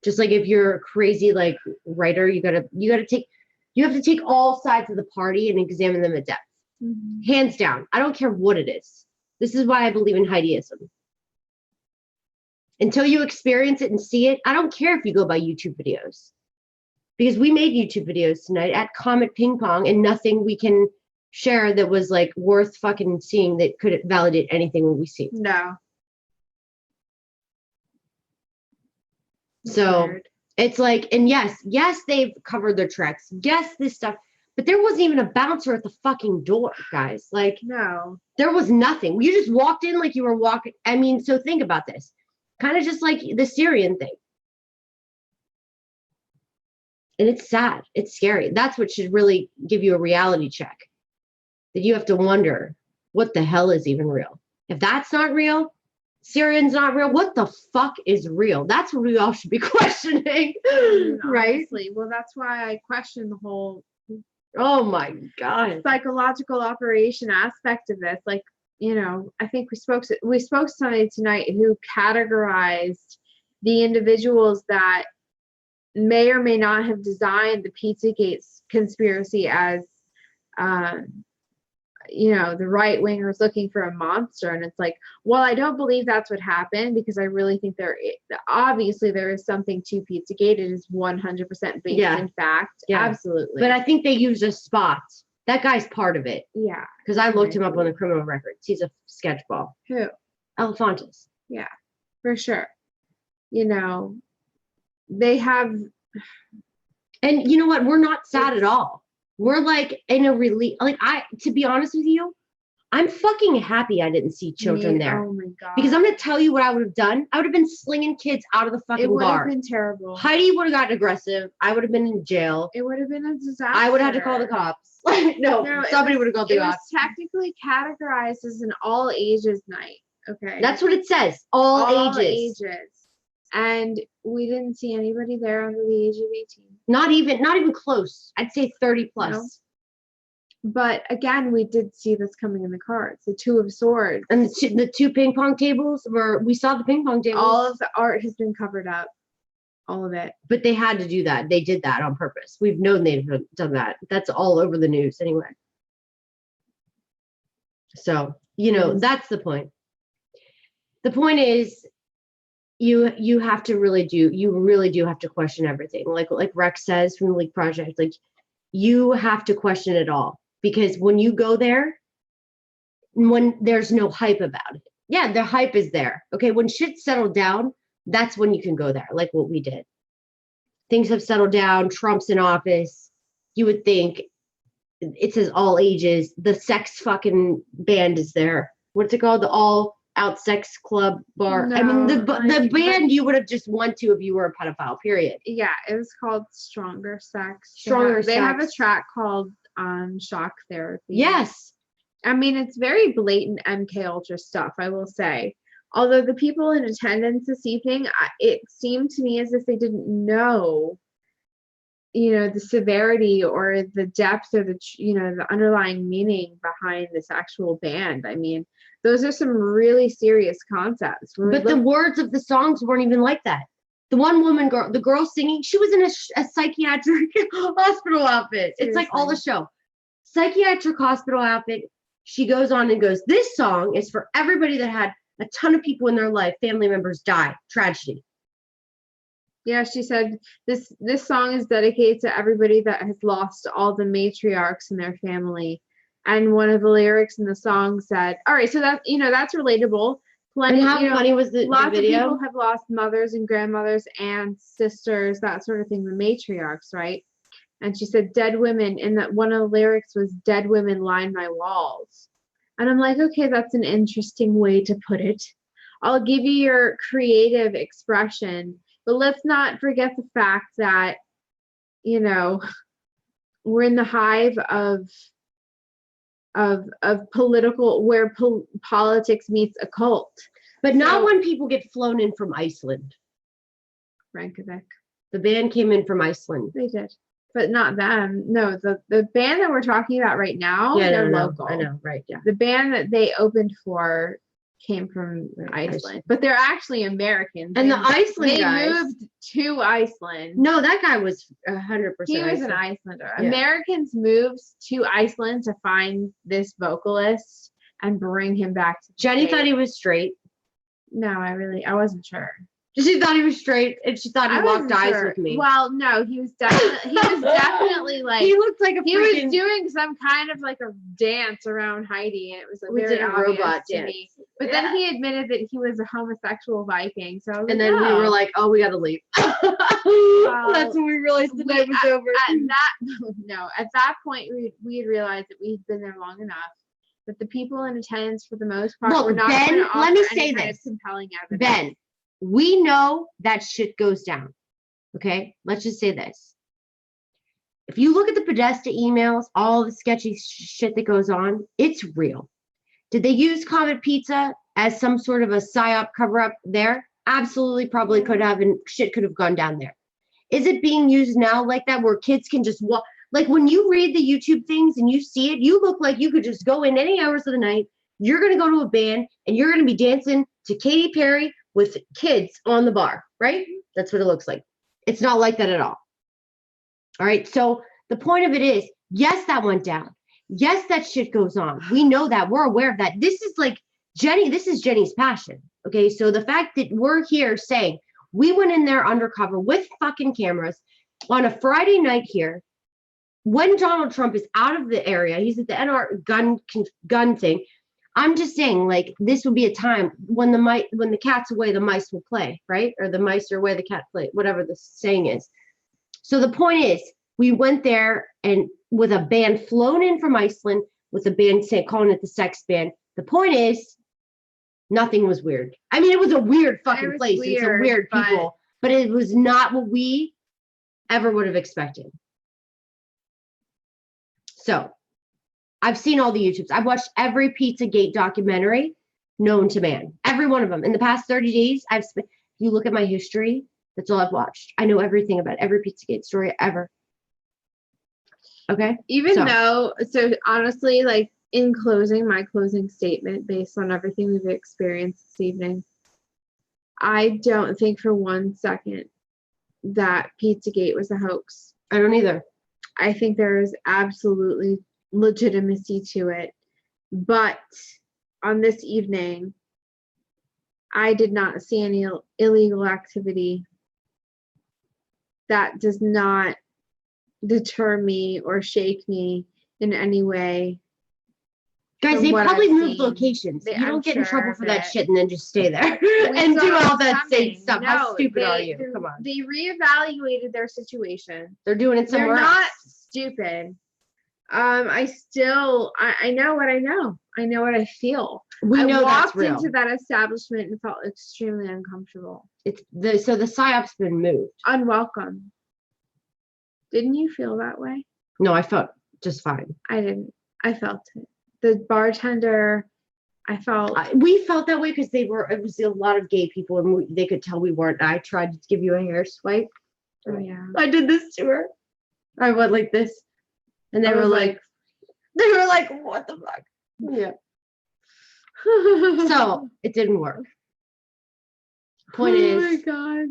Speaker 1: Just like if you're a crazy like writer, you have to take all sides of the party and examine them at depth.
Speaker 2: Mm-hmm.
Speaker 1: Hands down. I don't care what it is. This is why I believe in Heidiism. Until you experience it and see it, I don't care if you go by YouTube videos. Because we made YouTube videos tonight at Comet Ping Pong, and nothing we can share that was like worth fucking seeing that could validate anything we see.
Speaker 2: No.
Speaker 1: So
Speaker 2: Weird.
Speaker 1: it's like, and yes, they've covered their tracks. Yes, this stuff. But there wasn't even a bouncer at the fucking door, guys. Like,
Speaker 2: No.
Speaker 1: there was nothing. You just walked in like you were walking. I mean, so think about this. Kind of just like the Syrian thing. And it's sad. It's scary. That's what should really give you a reality check. That you have to wonder what the hell is even real. If that's not real, Syrian's not real, what the fuck is real? That's what we all should be questioning. Right?
Speaker 2: Honestly, well, that's why I question the whole
Speaker 1: Oh my God.
Speaker 2: psychological operation aspect of this. Like, you know, I think we spoke to somebody tonight who categorized the individuals that may or may not have designed the Pizzagate conspiracy as you know, the right wingers looking for a monster. And it's like, well, I don't believe that's what happened, because I really think obviously there is something to Pizzagate. It is 100% based in fact. Yeah. Absolutely.
Speaker 1: But I think they used a spot. That guy's part of it.
Speaker 2: Yeah.
Speaker 1: Because I looked him up on the criminal records. He's a sketchball.
Speaker 2: Who?
Speaker 1: Elefantis.
Speaker 2: Yeah, for sure. You know, they have.
Speaker 1: And you know what? We're not sad at all. We're like in a relief. Like, to be honest with you, I'm fucking happy I didn't see children there.
Speaker 2: Oh my God.
Speaker 1: Because I'm going to tell you what I would have done. I would have been slinging kids out of the fucking bar.
Speaker 2: It would have been terrible.
Speaker 1: Heidi would have gotten aggressive. I would have been in jail.
Speaker 2: It would have been a disaster.
Speaker 1: I would have had to call the cops. No, somebody would have called the cops.
Speaker 2: It was technically categorized as an all ages night. Okay.
Speaker 1: That's what it says. All ages.
Speaker 2: And we didn't see anybody there under the age of 18.
Speaker 1: Not even close. I'd say 30 plus.
Speaker 2: No. But again, we did see this coming in the cards. The Two of Swords.
Speaker 1: And the two ping pong tables we saw the ping pong tables.
Speaker 2: All of the art has been covered up. All of it.
Speaker 1: But they had to do that. They did that on purpose. We've known they've done that. That's all over the news anyway. So, you know, that's the point. The point is, you have to really do have to question everything. Like Rex says from the Leak Project, like, you have to question it all, because when you go there, when there's no hype about it, yeah, the hype is there. Okay, when shit settled down, that's when you can go there, like what we did. Things have settled down. Trump's in office. You would think it says all ages. The sex fucking band is there. What's it called? The all out sex club bar.
Speaker 2: No,
Speaker 1: I mean, the band you would have just went to if you were a pedophile, period.
Speaker 2: Yeah, it was called Stronger Sex. They have a track called Shock Therapy.
Speaker 1: Yes.
Speaker 2: I mean, it's very blatant MK Ultra stuff, I will say. Although the people in attendance this evening, it seemed to me as if they didn't know, you know, the severity or the depth or the underlying meaning behind this actual band. I mean, those are some really serious concepts.
Speaker 1: But the words of the songs weren't even like that. The the girl singing, she was in a psychiatric hospital outfit. Seriously. It's like all the show. Psychiatric hospital outfit. She goes on and goes, this song is for everybody that had a ton of people in their life, family members die, tragedy.
Speaker 2: Yeah, she said this song is dedicated to everybody that has lost all the matriarchs in their family. And one of the lyrics in the song said, all right, so that, you know, that's relatable.
Speaker 1: Plenty, and how funny was the
Speaker 2: lots
Speaker 1: video?
Speaker 2: Of people have lost mothers and grandmothers and sisters, that sort of thing, the matriarchs, right? And she said, dead women, and that one of the lyrics was, dead women line my walls. And I'm like, okay, that's an interesting way to put it. I'll give you your creative expression, but let's not forget the fact that, you know, we're in the hive of political, where politics meets a cult.
Speaker 1: But not when people get flown in from Iceland.
Speaker 2: Reykjavik.
Speaker 1: The band came in from Iceland.
Speaker 2: They did. But not them. No, the band that we're talking about right now, they're local.
Speaker 1: I know, right, yeah.
Speaker 2: The band that they opened for came from Iceland. But they're actually Americans.
Speaker 1: And the Iceland guys.
Speaker 2: They moved to Iceland.
Speaker 1: No, that guy was 100%
Speaker 2: He was an Icelander.
Speaker 1: Yeah.
Speaker 2: Americans moved to Iceland to find this vocalist and bring him back to
Speaker 1: Jenny thought he was straight.
Speaker 2: No, I wasn't sure.
Speaker 1: She thought he was straight, and she thought he
Speaker 2: I
Speaker 1: locked
Speaker 2: wasn't
Speaker 1: eyes
Speaker 2: sure.
Speaker 1: with me.
Speaker 2: Well, no, he was definitely like
Speaker 1: He looked like a
Speaker 2: he was
Speaker 1: freaking.
Speaker 2: doing some kind of like a dance around Heidi, and it was
Speaker 1: We
Speaker 2: very
Speaker 1: did a
Speaker 2: obvious
Speaker 1: robot
Speaker 2: to
Speaker 1: dance.
Speaker 2: me. But then he admitted that he was a homosexual Viking. So I was
Speaker 1: And
Speaker 2: like,
Speaker 1: then we were
Speaker 2: "Oh."
Speaker 1: like, "Oh, we gotta leave." That's when we realized the night was over.
Speaker 2: At that point we had realized that we had been there long enough. That the people in attendance, for the most part,
Speaker 1: Look,
Speaker 2: were not
Speaker 1: Ben,
Speaker 2: going to offer
Speaker 1: let me
Speaker 2: any
Speaker 1: say
Speaker 2: kind
Speaker 1: this.
Speaker 2: of compelling evidence.
Speaker 1: Ben, we know that shit goes down. Okay, let's just say this. If you look at the Podesta emails, all the sketchy shit that goes on, it's real. Did they use Comet Pizza as some sort of a psyop cover-up there? Absolutely, probably could have, and shit could have gone down there. Is it being used now like that, where kids can just walk? Like when you read the YouTube things and you see it, you look like you could just go in any hours of the night. You're going to go to a band and you're going to be dancing to Katy Perry with kids on the bar, right? That's what it looks like. It's not like that at all. All right. So the point of it is, yes, that went down. Yes, that shit goes on. We know that. We're aware of that. This is like Jenny. This is Jenny's passion. Okay. So the fact that we're here saying we went in there undercover with fucking cameras on a Friday night here, when Donald Trump is out of the area, he's at the NR gun thing. I'm just saying, like, this will be a time when the cat's away, the mice will play, right? Or the mice are away, the cat play, whatever the saying is. So the point is, we went there and with a band flown in from Iceland, with a band calling it the sex band. The point is, nothing was weird. I mean, it was a weird fucking place and some weird people, but it was not what we ever would have expected. So I've seen all the YouTubes. I've watched every Pizzagate documentary known to man. Every one of them. In the past 30 days, if you look at my history, that's all I've watched. I know everything about every Pizzagate story ever. Okay?
Speaker 2: So honestly, like in closing, my closing statement based on everything we've experienced this evening, I don't think for 1 second that Pizzagate was a hoax.
Speaker 1: I don't either.
Speaker 2: I think there is absolutely legitimacy to it. But on this evening, I did not see any illegal activity. That does not deter me or shake me in any way.
Speaker 1: Guys, they probably moved locations. You don't get in trouble for that shit and then just stay there and do all that same stuff. How stupid are you? Come on.
Speaker 2: They reevaluated their situation.
Speaker 1: They're doing it somewhere else.
Speaker 2: They're not stupid. I know what I know. I know what I feel.
Speaker 1: We know that's real.
Speaker 2: I walked into that establishment and felt extremely uncomfortable.
Speaker 1: So the psyop's been moved.
Speaker 2: Unwelcome. Didn't you feel that way?
Speaker 1: No, I felt just fine.
Speaker 2: I didn't. I felt it. The bartender,
Speaker 1: we felt that way because it was a lot of gay people and they could tell we weren't. I tried to give you a hair swipe.
Speaker 2: Oh yeah.
Speaker 1: I did this to her. I went like this. And they were like, what the fuck? Yeah. So it didn't work. Point is,
Speaker 2: oh my God.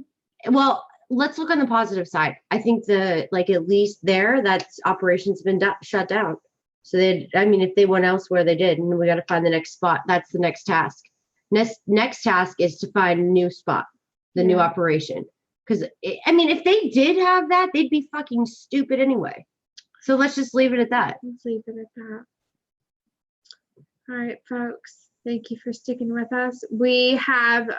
Speaker 1: Well, let's look on the positive side. I think at least there, that operation's been shut down. So if they went elsewhere, they did, and we got to find the next spot. That's the next task. Next task is to find a new spot, the new operation. Because if they did have that, they'd be fucking stupid anyway. So let's just leave it at that.
Speaker 2: Let's leave it at that. All right, folks. Thank you for sticking with us. We have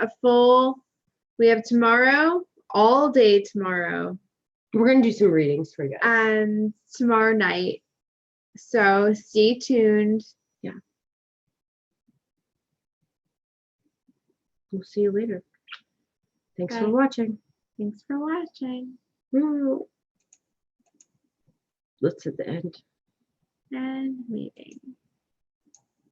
Speaker 2: tomorrow, all day tomorrow.
Speaker 1: We're going to do some readings for you guys.
Speaker 2: And tomorrow night. So stay tuned.
Speaker 1: Yeah. We'll see you later. Thanks for watching.
Speaker 2: Thanks for watching.
Speaker 1: Let's hit the end.
Speaker 2: And meeting.